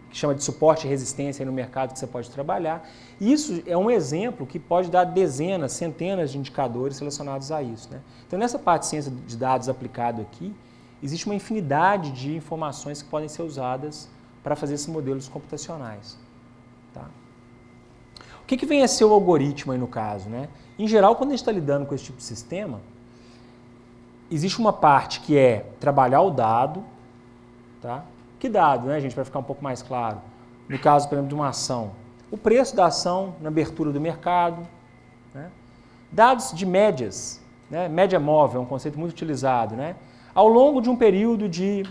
que chama de suporte e resistência aí no mercado que você pode trabalhar. Isso é um exemplo que pode dar dezenas, centenas de indicadores relacionados a isso. Né? Então, nessa parte de ciência de dados aplicado aqui, existe uma infinidade de informações que podem ser usadas para fazer esses modelos computacionais. Tá? O que vem a ser o algoritmo aí no caso? Né? Em geral, quando a gente está lidando com esse tipo de sistema, existe uma parte que é trabalhar o dado, tá? Que dado, né, gente, para ficar um pouco mais claro? No caso, por exemplo, de uma ação. O preço da ação na abertura do mercado. Né? Dados de médias. Né? Média móvel é um conceito muito utilizado. Né? Ao longo de um período de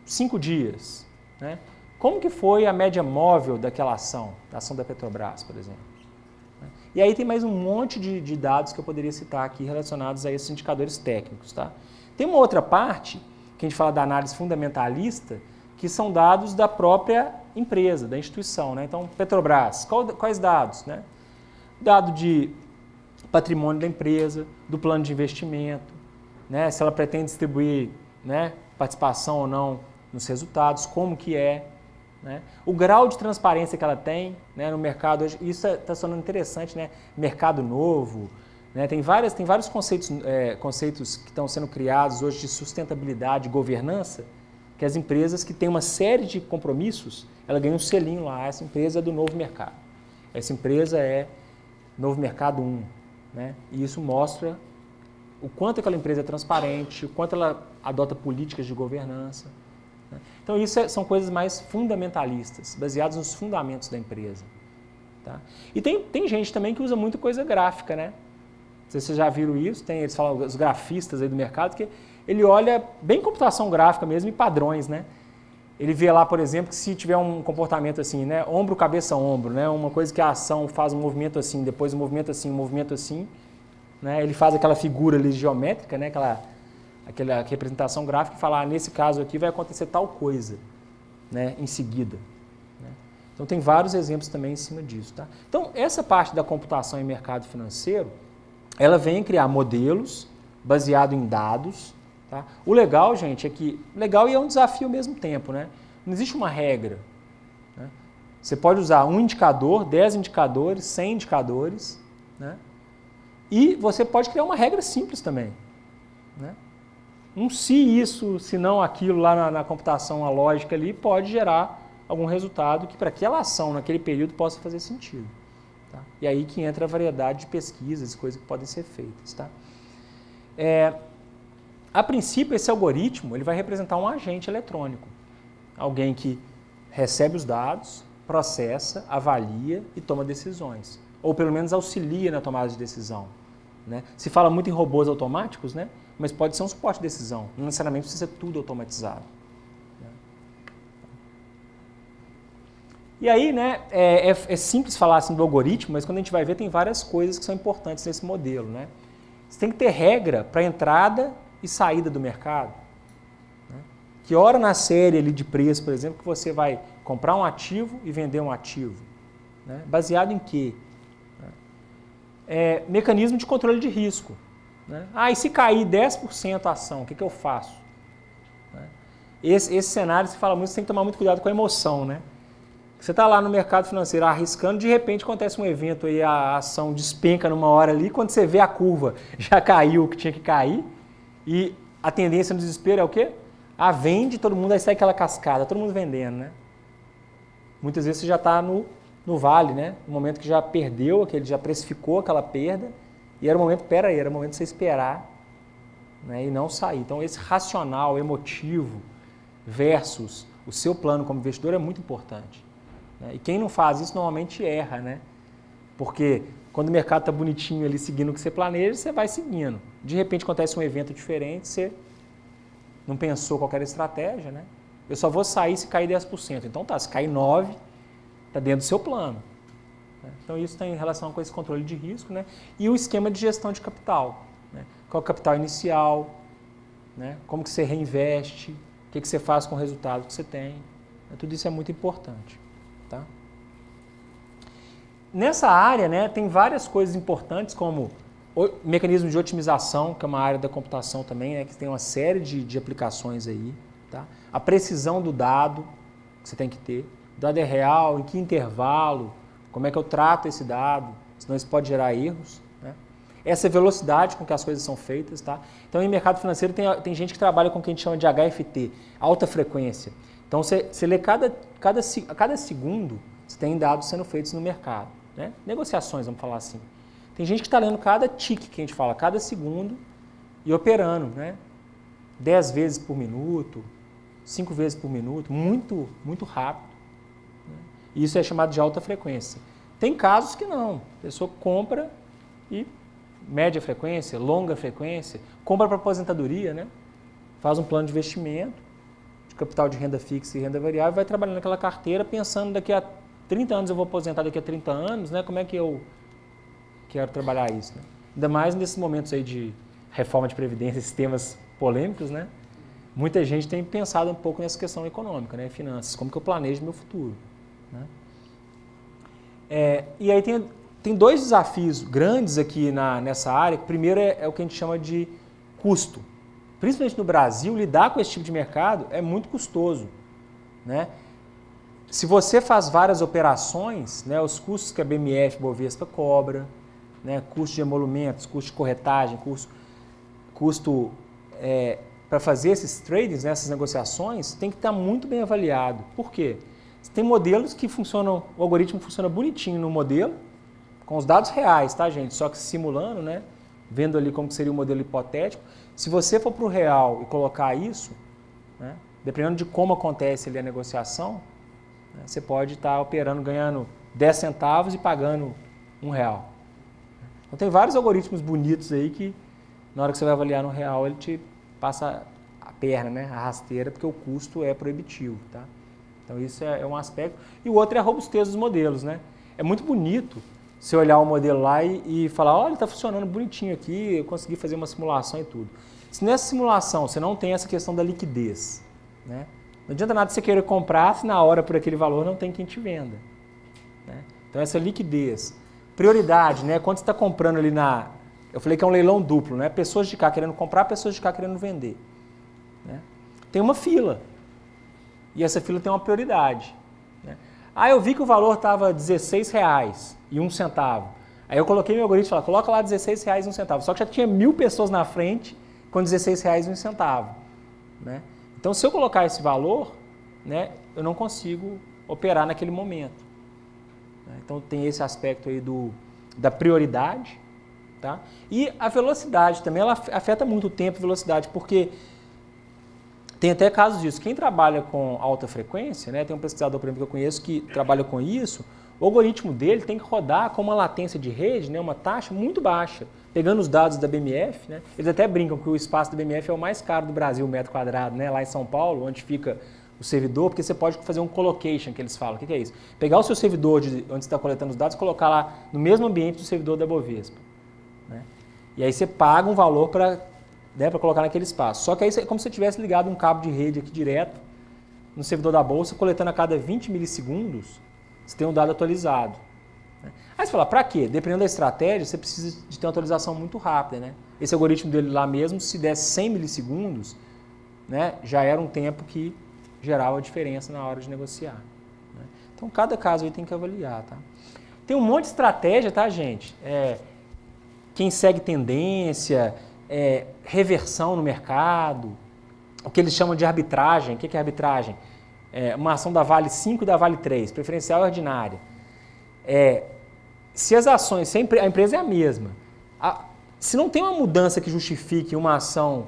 5 dias. Né? Como que foi a média móvel daquela ação? Da ação da Petrobras, por exemplo. E aí tem mais um monte de dados que eu poderia citar aqui relacionados a esses indicadores técnicos. Tá? Tem uma outra parte, que a gente fala da análise fundamentalista, que são dados da própria empresa, da instituição. Né? Então, Petrobras, quais dados? Né? Dado de patrimônio da empresa, do plano de investimento, né? Se ela pretende distribuir, né, participação ou não nos resultados, como que é, né? O grau de transparência que ela tem, né, no mercado hoje. Isso está sonando interessante, né? Mercado novo. Né? Tem vários conceitos que estão sendo criados hoje de sustentabilidade e governança, que as empresas que têm uma série de compromissos, ela ganha um selinho lá, essa empresa é do novo mercado. Essa empresa é novo mercado 1. Né? E isso mostra o quanto aquela empresa é transparente, o quanto ela adota políticas de governança. Né? Então isso são coisas mais fundamentalistas, baseadas nos fundamentos da empresa. Tá? E tem gente também que usa muito coisa gráfica, né? Não sei se vocês já viram isso, eles falam, os grafistas aí do mercado, que ele olha bem computação gráfica mesmo e padrões, né? Ele vê lá, por exemplo, que se tiver um comportamento assim, né? Ombro, cabeça, ombro, né? Uma coisa que a ação faz um movimento assim, depois um movimento assim, né? Ele faz aquela figura ali geométrica, né? Aquela representação gráfica e fala, nesse caso aqui vai acontecer tal coisa, né? Em seguida. Né? Então tem vários exemplos também em cima disso, tá? Então essa parte da computação em mercado financeiro, ela vem criar modelos baseados em dados. Tá? O legal, gente, é que... Legal e é um desafio ao mesmo tempo, né? Não existe uma regra. Né? Você pode usar um indicador, 10 indicadores, 100 indicadores, né? E você pode criar uma regra simples também. Né? Um se isso, se não aquilo lá na computação, a lógica ali, pode gerar algum resultado que para aquela ação, naquele período, possa fazer sentido. Tá? E aí que entra a variedade de pesquisas e coisas que podem ser feitas. Tá? A princípio, esse algoritmo ele vai representar um agente eletrônico. Alguém que recebe os dados, processa, avalia e toma decisões. Ou pelo menos auxilia na tomada de decisão. Né? Se fala muito em robôs automáticos, né? Mas pode ser um suporte de decisão. Não necessariamente precisa ser tudo automatizado. Né? E aí, né, é simples falar assim do algoritmo, mas quando a gente vai ver, tem várias coisas que são importantes nesse modelo. Né? Você tem que ter regra para entrada e saída do mercado. Né? Que hora na série ali de preço, por exemplo, que você vai comprar um ativo e vender um ativo? Né? Baseado em quê? Mecanismo de controle de risco. Né? E se cair 10% a ação, o que eu faço? Né? esse cenário, se fala muito, você tem que tomar muito cuidado com a emoção, né? Você está lá no mercado financeiro arriscando, de repente acontece um evento aí, a ação despenca numa hora ali, quando você vê a curva já caiu o que tinha que cair, e a tendência no desespero é o quê? Vende todo mundo, aí sai aquela cascada, todo mundo vendendo, né? Muitas vezes você já está no vale, né? No momento que já perdeu, já precificou aquela perda, e era o momento, era o momento de você esperar, né? E não sair. Então esse racional, emotivo, versus o seu plano como investidor é muito importante. E quem não faz isso normalmente erra, né? Porque quando o mercado está bonitinho ali seguindo o que você planeja, você vai seguindo. De repente acontece um evento diferente, você não pensou qualquer estratégia, né? Eu só vou sair se cair 10%. Então tá, se cair 9%, está dentro do seu plano. Então isso tem relação com esse controle de risco, né? E o esquema de gestão de capital. Né? Qual é o capital inicial, né? Como que você reinveste, o que você faz com o resultado que você tem. Tudo isso é muito importante. Tá? Nessa área, né, tem várias coisas importantes, como o mecanismo de otimização, que é uma área da computação também, né, que tem uma série de aplicações aí. Tá? A precisão do dado que você tem que ter. O dado é real, em que intervalo, como é que eu trato esse dado, senão isso pode gerar erros. Né? Essa velocidade com que as coisas são feitas. Tá? Então, em mercado financeiro, tem gente que trabalha com o que a gente chama de HFT, alta frequência. Então, você lê a cada segundo, você tem dados sendo feitos no mercado. Né? Negociações, vamos falar assim. Tem gente que está lendo cada tique que a gente fala, cada segundo, e operando, né? 10 vezes por minuto, 5 vezes por minuto, muito, muito rápido. Né? E isso é chamado de alta frequência. Tem casos que não. A pessoa compra e média frequência, longa frequência, compra para aposentadoria, né? Faz um plano de investimento, de capital de renda fixa e renda variável, vai trabalhando naquela carteira pensando daqui a 30 anos eu vou aposentar daqui a 30 anos, né? Como é que eu quero trabalhar isso? Né? Ainda mais nesses momentos aí de reforma de previdência, esses temas polêmicos, né? Muita gente tem pensado um pouco nessa questão econômica, né? Finanças, como que eu planejo meu futuro. Né? E aí tem dois desafios grandes aqui nessa área. O primeiro é o que a gente chama de custo. Principalmente no Brasil, lidar com esse tipo de mercado é muito custoso. Né? Se você faz várias operações, né, os custos que a BMF Bovespa cobra, né, custo de emolumentos, custo de corretagem, custo para fazer esses tradings, né, essas negociações, tem que estar muito bem avaliado. Por quê? Tem modelos que funcionam, o algoritmo funciona bonitinho no modelo, com os dados reais, tá, gente? Só que simulando, né, vendo ali como que seria o modelo hipotético. Se você for para o real e colocar isso, né, dependendo de como acontece ali a negociação, né, você pode estar operando, ganhando 10 centavos e pagando R$1. Então tem vários algoritmos bonitos aí que na hora que você vai avaliar no real ele te passa a perna, né, a rasteira, porque o custo é proibitivo. Tá? Então isso é um aspecto. E o outro é a robustez dos modelos. Né? É muito bonito você olhar o modelo lá e falar, olha, está funcionando bonitinho aqui, eu consegui fazer uma simulação e tudo. Se nessa simulação você não tem essa questão da liquidez, né? Não adianta nada você querer comprar se na hora por aquele valor não tem quem te venda. Né? Então essa liquidez, prioridade, né? Quando você está comprando ali eu falei que é um leilão duplo, né? Pessoas de cá querendo comprar, pessoas de cá querendo vender. Né? Tem uma fila e essa fila tem uma prioridade. Né? Eu vi que o valor estava R$16,01. Aí eu coloquei meu algoritmo e falei, coloca lá R$16,01. Só que já tinha 1000 pessoas na frente com R$16,01. Né? Então, se eu colocar esse valor, né, eu não consigo operar naquele momento. Então, tem esse aspecto aí da prioridade. Tá? E a velocidade também, ela afeta muito o tempo e velocidade, porque tem até casos disso. Quem trabalha com alta frequência, né, tem um pesquisador, por exemplo, que eu conheço que trabalha com isso, o algoritmo dele tem que rodar com uma latência de rede, né, uma taxa muito baixa, pegando os dados da BMF. Né, eles até brincam que o espaço da BMF é o mais caro do Brasil, metro quadrado, né, lá em São Paulo, onde fica o servidor, porque você pode fazer um colocation, que eles falam. O que é isso? Pegar o seu servidor onde você está coletando os dados e colocar lá no mesmo ambiente do servidor da Bovespa. Né? E aí você paga um valor para colocar naquele espaço. Só que aí é como se você tivesse ligado um cabo de rede aqui direto no servidor da bolsa, coletando a cada 20 milissegundos, você tem um dado atualizado. Né? Aí você fala, para quê? Dependendo da estratégia, você precisa de ter uma atualização muito rápida. Né? Esse algoritmo dele lá mesmo, se der 100 milissegundos, né, já era um tempo que gerava diferença na hora de negociar. Né? Então, cada caso aí tem que avaliar. Tá? Tem um monte de estratégia, tá, gente? Quem segue tendência, reversão no mercado, o que eles chamam de arbitragem. O que é arbitragem? Uma ação da Vale 5 e da Vale 3, preferencial e ordinária. Se as ações, se a empresa é a mesma, se não tem uma mudança que justifique uma ação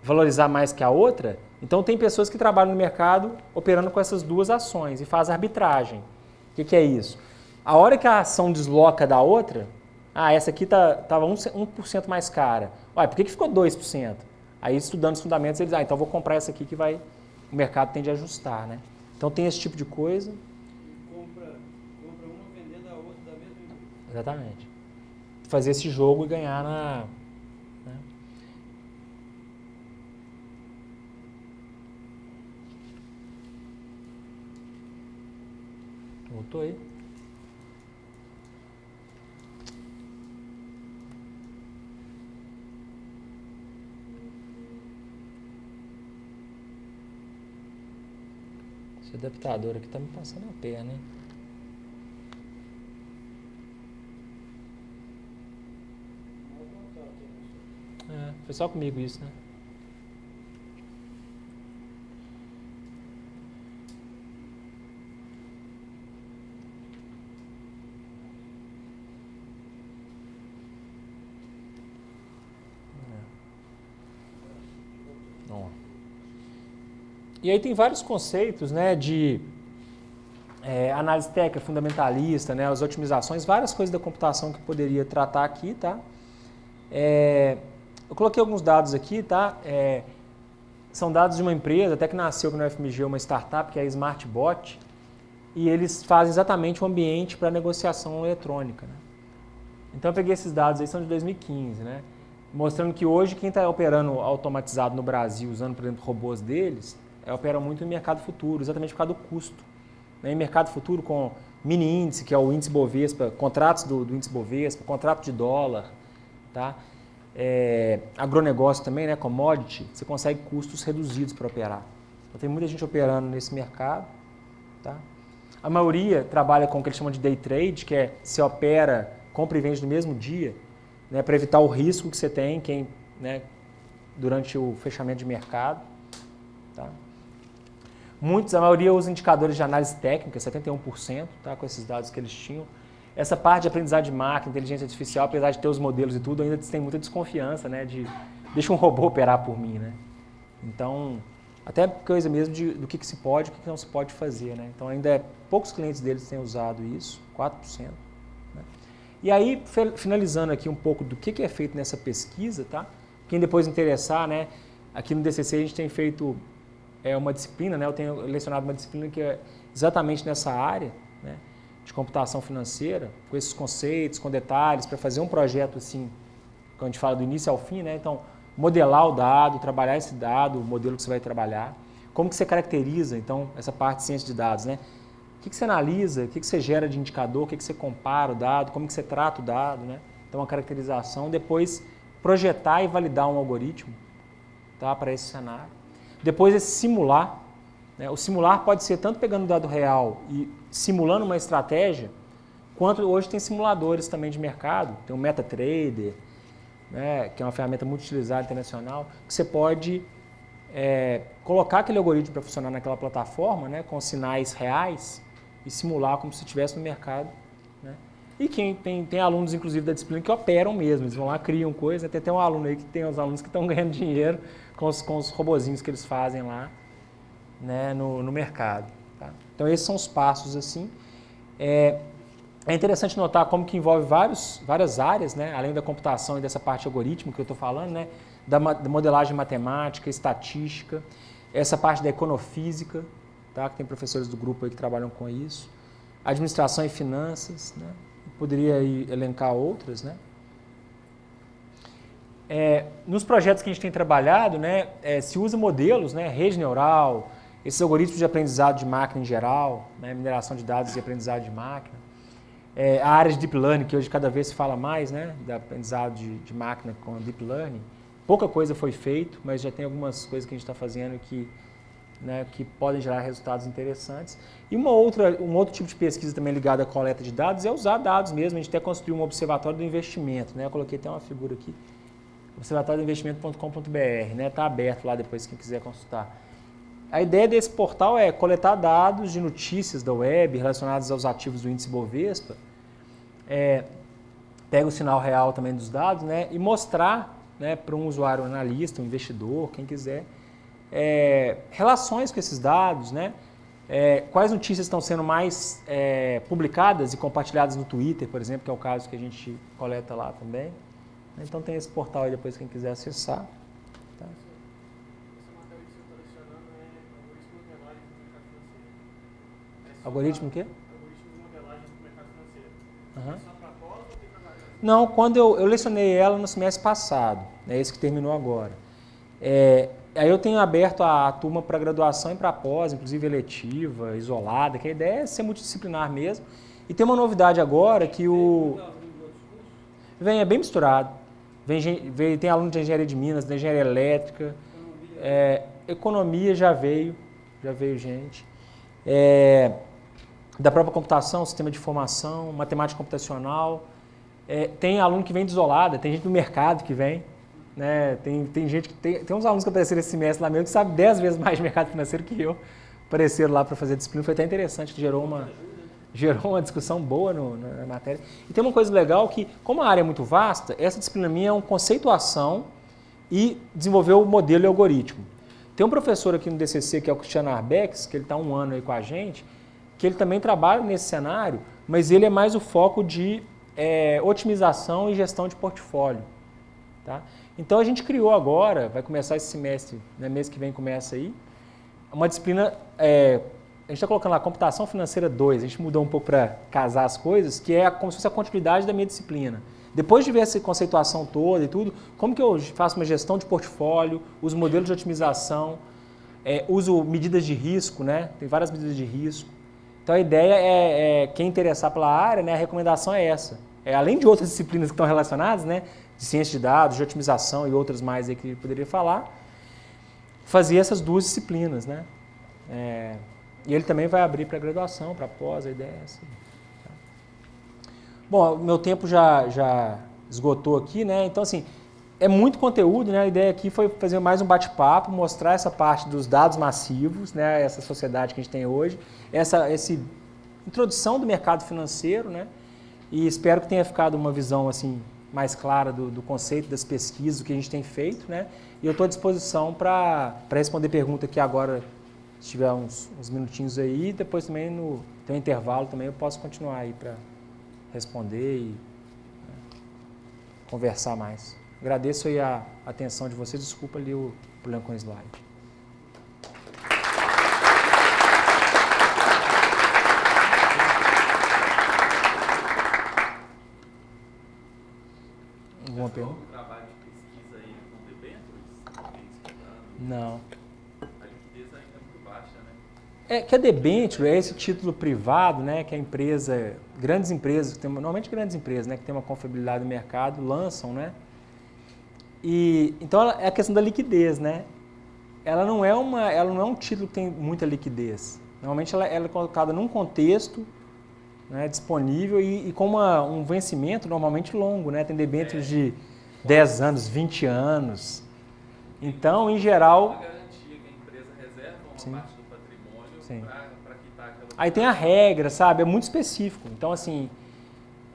valorizar mais que a outra, então tem pessoas que trabalham no mercado operando com essas duas ações e fazem arbitragem. O que é isso? A hora que a ação desloca da outra, essa aqui estava 1% mais cara. Ué, por que ficou 2%? Aí, estudando os fundamentos, eles então vou comprar essa aqui que o mercado tende a ajustar. Né? Então tem esse tipo de coisa. Compra uma vendendo a outra da mesma empresa. Exatamente. Fazer esse jogo e ganhar na... Né? Voltou aí. Esse adaptador aqui tá me passando a perna, hein? Foi só comigo isso, né? E aí tem vários conceitos, né, de análise técnica, fundamentalista, né, as otimizações, várias coisas da computação que eu poderia tratar aqui, tá? Eu coloquei alguns dados aqui, tá? São dados de uma empresa, até que nasceu aqui no FMG, uma startup, que é a SmartBot, e eles fazem exatamente um ambiente para negociação eletrônica, né? Então eu peguei esses dados aí, são de 2015, né? Mostrando que hoje quem está operando automatizado no Brasil, usando, por exemplo, robôs deles, opera muito no mercado futuro, exatamente por causa do custo. Né? Em mercado futuro, com mini índice, que é o índice Bovespa, contratos do índice Bovespa, contrato de dólar, tá? Agronegócio também, né? Commodity, você consegue custos reduzidos para operar. Então, tem muita gente operando nesse mercado. Tá? A maioria trabalha com o que eles chamam de day trade, que se opera, compra e vende no mesmo dia, né? Para evitar o risco que você tem né? Durante o fechamento de mercado. Tá? A maioria usa indicadores de análise técnica, 71%, tá? Com esses dados que eles tinham. Essa parte de aprendizagem de máquina, inteligência artificial, apesar de ter os modelos e tudo, ainda tem muita desconfiança, né? Deixa um robô operar por mim, né? Então, até coisa mesmo do que se pode e o que não se pode fazer, né? Então, ainda poucos clientes deles têm usado isso, 4%. Né? E aí, finalizando aqui um pouco do que é feito nessa pesquisa, tá? Quem depois interessar, né? Aqui no DCC a gente tem feito uma disciplina, né? Eu tenho lecionado uma disciplina que é exatamente nessa área, né? De computação financeira, com esses conceitos, com detalhes, para fazer um projeto assim, quando a gente fala do início ao fim, né? Então, modelar o dado, trabalhar esse dado, o modelo que você vai trabalhar, como que você caracteriza, então, essa parte de ciência de dados, né? O que você analisa, o que você gera de indicador, o que você compara o dado, como que você trata o dado, né? Então, a caracterização, depois projetar e validar um algoritmo, tá? Para esse cenário. Depois, esse simular. O simular pode ser tanto pegando o dado real e simulando uma estratégia, quanto hoje tem simuladores também de mercado, tem o MetaTrader, né, que é uma ferramenta muito utilizada internacional, que você pode colocar aquele algoritmo para funcionar naquela plataforma, né, com sinais reais e simular como se estivesse no mercado. Né. E quem tem alunos, inclusive, da disciplina que operam mesmo, eles vão lá, criam coisa, até tem um aluno aí que tem os alunos que estão ganhando dinheiro com os robozinhos que eles fazem lá, né, no mercado. Tá? Então, esses são os passos. Assim. É interessante notar como que envolve várias áreas, né, além da computação e dessa parte algorítmica que eu estou falando, né, da modelagem matemática, estatística, essa parte da econofísica, tá, que tem professores do grupo aí que trabalham com isso, administração e finanças, né, poderia aí elencar outras. Né. Nos projetos que a gente tem trabalhado, né, se usa modelos, né, rede neural, esses algoritmos de aprendizado de máquina em geral, né, mineração de dados e aprendizado de máquina. A área de Deep Learning, que hoje cada vez se fala mais, né, da aprendizado de máquina com Deep Learning, pouca coisa foi feito, mas já tem algumas coisas que a gente está fazendo que, né, que podem gerar resultados interessantes. E um outro tipo de pesquisa também ligada à coleta de dados é usar dados mesmo. A gente até construiu um observatório do investimento, né? Eu coloquei até uma figura aqui, observatóriodoinvestimento.com.br, né? Está aberto lá depois quem quiser consultar. A ideia desse portal é coletar dados de notícias da web relacionados aos ativos do índice Bovespa, pega o sinal real também dos dados, né? E mostrar, né, para um usuário analista, um investidor, quem quiser, relações com esses dados, né? Quais notícias estão sendo mais publicadas e compartilhadas no Twitter, por exemplo, que é o caso que a gente coleta lá também. Então tem esse portal aí depois quem quiser acessar. Tá? Algoritmo o quê? Algoritmo de modelagem do mercado financeiro. Uhum. Só para pós ou tem para galera? Não, quando eu lecionei ela no semestre passado, é esse que terminou agora. Aí eu tenho aberto a turma para graduação e para pós, inclusive eletiva, isolada, que a ideia é ser multidisciplinar mesmo. E tem uma novidade agora que é bem misturado. Tem aluno de engenharia de Minas, de engenharia elétrica, economia já veio gente. Da própria computação, sistema de informação, matemática computacional. Tem aluno que vem de isolada, tem gente do mercado que vem. Né? Tem gente que tem uns alunos que apareceram esse semestre lá mesmo que sabem 10 vezes mais de mercado financeiro que eu. Apareceram lá para fazer disciplina, foi até interessante, que gerou uma discussão boa na matéria. E tem uma coisa legal que, como a área é muito vasta, essa disciplina minha é uma conceituação e desenvolver o modelo e o algoritmo. Tem um professor aqui no DCC, que é o Cristiano Arbex, que ele está 1 ano aí com a gente, que ele também trabalha nesse cenário, mas ele é mais o foco de otimização e gestão de portfólio. Tá? Então a gente criou agora, vai começar esse semestre, né, mês que vem começa aí, uma disciplina, a gente está colocando lá Computação Financeira 2, a gente mudou um pouco para casar as coisas, que é como se fosse a continuidade da minha disciplina. Depois de ver essa conceituação toda e tudo, como que eu faço uma gestão de portfólio, uso modelos de otimização, uso medidas de risco, né? Tem várias medidas de risco. Então a ideia quem interessar pela área, né, a recomendação é essa. Além de outras disciplinas que estão relacionadas, né, de ciência de dados, de otimização e outras mais aí que eu poderia falar, fazer essas 2 disciplinas, né? E ele também vai abrir para graduação, para pós, a ideia é essa. Tá? Bom, o meu tempo já esgotou aqui, né? Então, assim, é muito conteúdo, né? A ideia aqui foi fazer mais um bate-papo, mostrar essa parte dos dados massivos, né? Essa sociedade que a gente tem hoje, essa introdução do mercado financeiro, né? E espero que tenha ficado uma visão, assim, mais clara do conceito das pesquisas, do que a gente tem feito, né? E eu estou à disposição para responder pergunta aqui agora, se tiver uns minutinhos aí, depois também tem um intervalo também, eu posso continuar aí para responder e conversar mais. Agradeço aí a atenção de vocês, desculpa ali o problema com o slide. Alguma pergunta? Trabalho de pesquisa aí com debêntures? Não. A liquidez ainda é muito baixa, né? Que a debênture é esse título privado, né, que a empresa, grandes empresas, normalmente grandes empresas, né, que tem uma confiabilidade no mercado, lançam, né? E então é a questão da liquidez, né? Ela não é um título que tem muita liquidez. Normalmente ela é colocada num contexto, né, disponível e com um vencimento normalmente longo, né? Tem debêntures de 10 anos, 20 anos. Então, em geral... Uma garantia que a empresa reserva uma parte do patrimônio para quitar aquela... Aí tem a regra, sabe? É muito específico. Então, assim,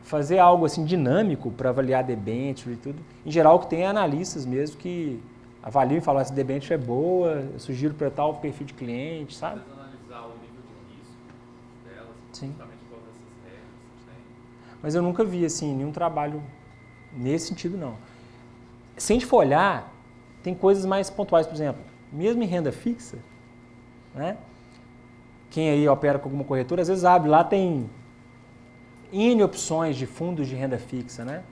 fazer algo assim dinâmico para avaliar debênture e tudo, em geral o que tem é analistas mesmo que avaliam e falam essa debênture é boa, eu sugiro para tal perfil de cliente, sabe? Precisa analisar o nível de risco delas, Sim. justamente por causa dessas regras que tem. Mas eu nunca vi assim nenhum trabalho nesse sentido, não. Se a gente for olhar, tem coisas mais pontuais, por exemplo, mesmo em renda fixa, né? Quem aí opera com alguma corretora, às vezes abre lá, tem N opções de fundos de renda fixa, né?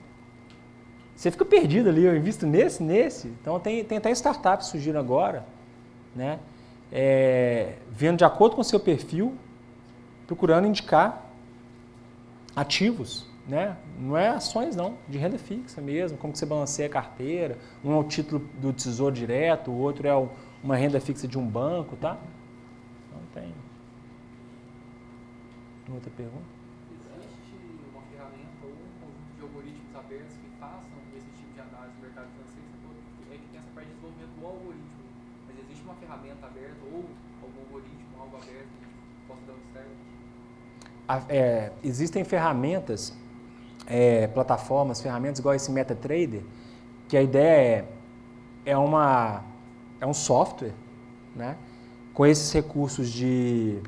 Você fica perdido ali, eu invisto nesse. Então tem até startups surgindo agora, né? Vendo de acordo com o seu perfil, procurando indicar ativos né? Não é ações não, de renda fixa mesmo, como que você balanceia a carteira, um é o título do Tesouro Direto, o outro é uma renda fixa de um banco, tá? Não tem. Outra pergunta? Existe uma ferramenta ou um conjunto de algoritmos abertos que façam esse tipo de análise do mercado financeiro? É que tem essa parte de desenvolvimento do algoritmo, mas existe uma ferramenta aberta ou algum algoritmo, algo aberto que possa dar um externo? Existem ferramentas, plataformas, ferramentas igual esse MetaTrader, que a ideia é um software, né, com esses recursos de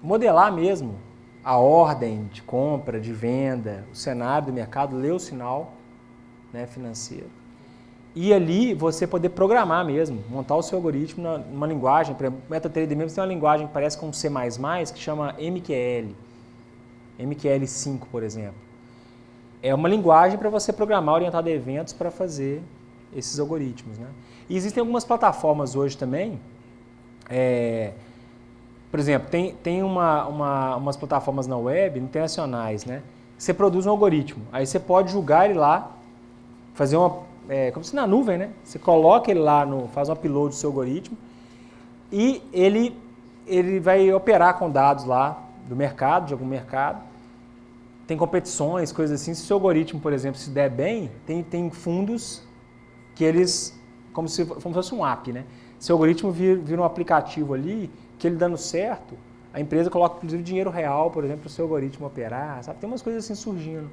modelar mesmo a ordem de compra, de venda, o cenário do mercado, ler o sinal, né, financeiro. E ali você poder programar mesmo, montar o seu algoritmo numa linguagem, por exemplo, o MetaTrader mesmo tem uma linguagem que parece com C++, que chama MQL5, por exemplo. É uma linguagem para você programar orientado a eventos para fazer esses algoritmos, né? E existem algumas plataformas hoje também, por exemplo, tem umas plataformas na web internacionais, né? Você produz um algoritmo, aí você pode julgar ele lá, fazer como se na nuvem, né? Você coloca ele lá, faz um upload do seu algoritmo e ele vai operar com dados lá do mercado, de algum mercado. Tem competições, coisas assim. Se o seu algoritmo, por exemplo, se der bem, tem fundos que eles, como se fosse um app, né? Se o algoritmo vira um aplicativo ali, que ele dando certo, a empresa coloca inclusive dinheiro real, por exemplo, para o seu algoritmo operar, sabe? Tem umas coisas assim surgindo,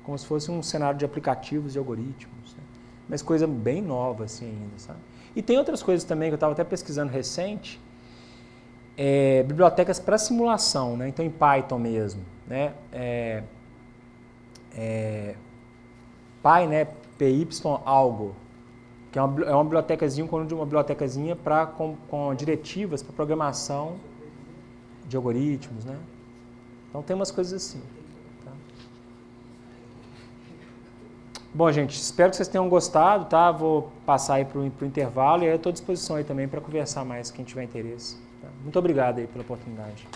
como se fosse um cenário de aplicativos e algoritmos, né? Mas coisa bem nova assim ainda, sabe? E tem outras coisas também que eu estava até pesquisando recente, bibliotecas para simulação, né? Então em Python mesmo, né? Py, né? PY algo, que é uma bibliotecazinha, com diretivas para programação de algoritmos, né? Então tem umas coisas assim. Tá? Bom, gente, espero que vocês tenham gostado, tá? Vou passar aí para o intervalo e aí eu estou à disposição aí também para conversar mais, quem tiver interesse. Tá? Muito obrigado aí pela oportunidade.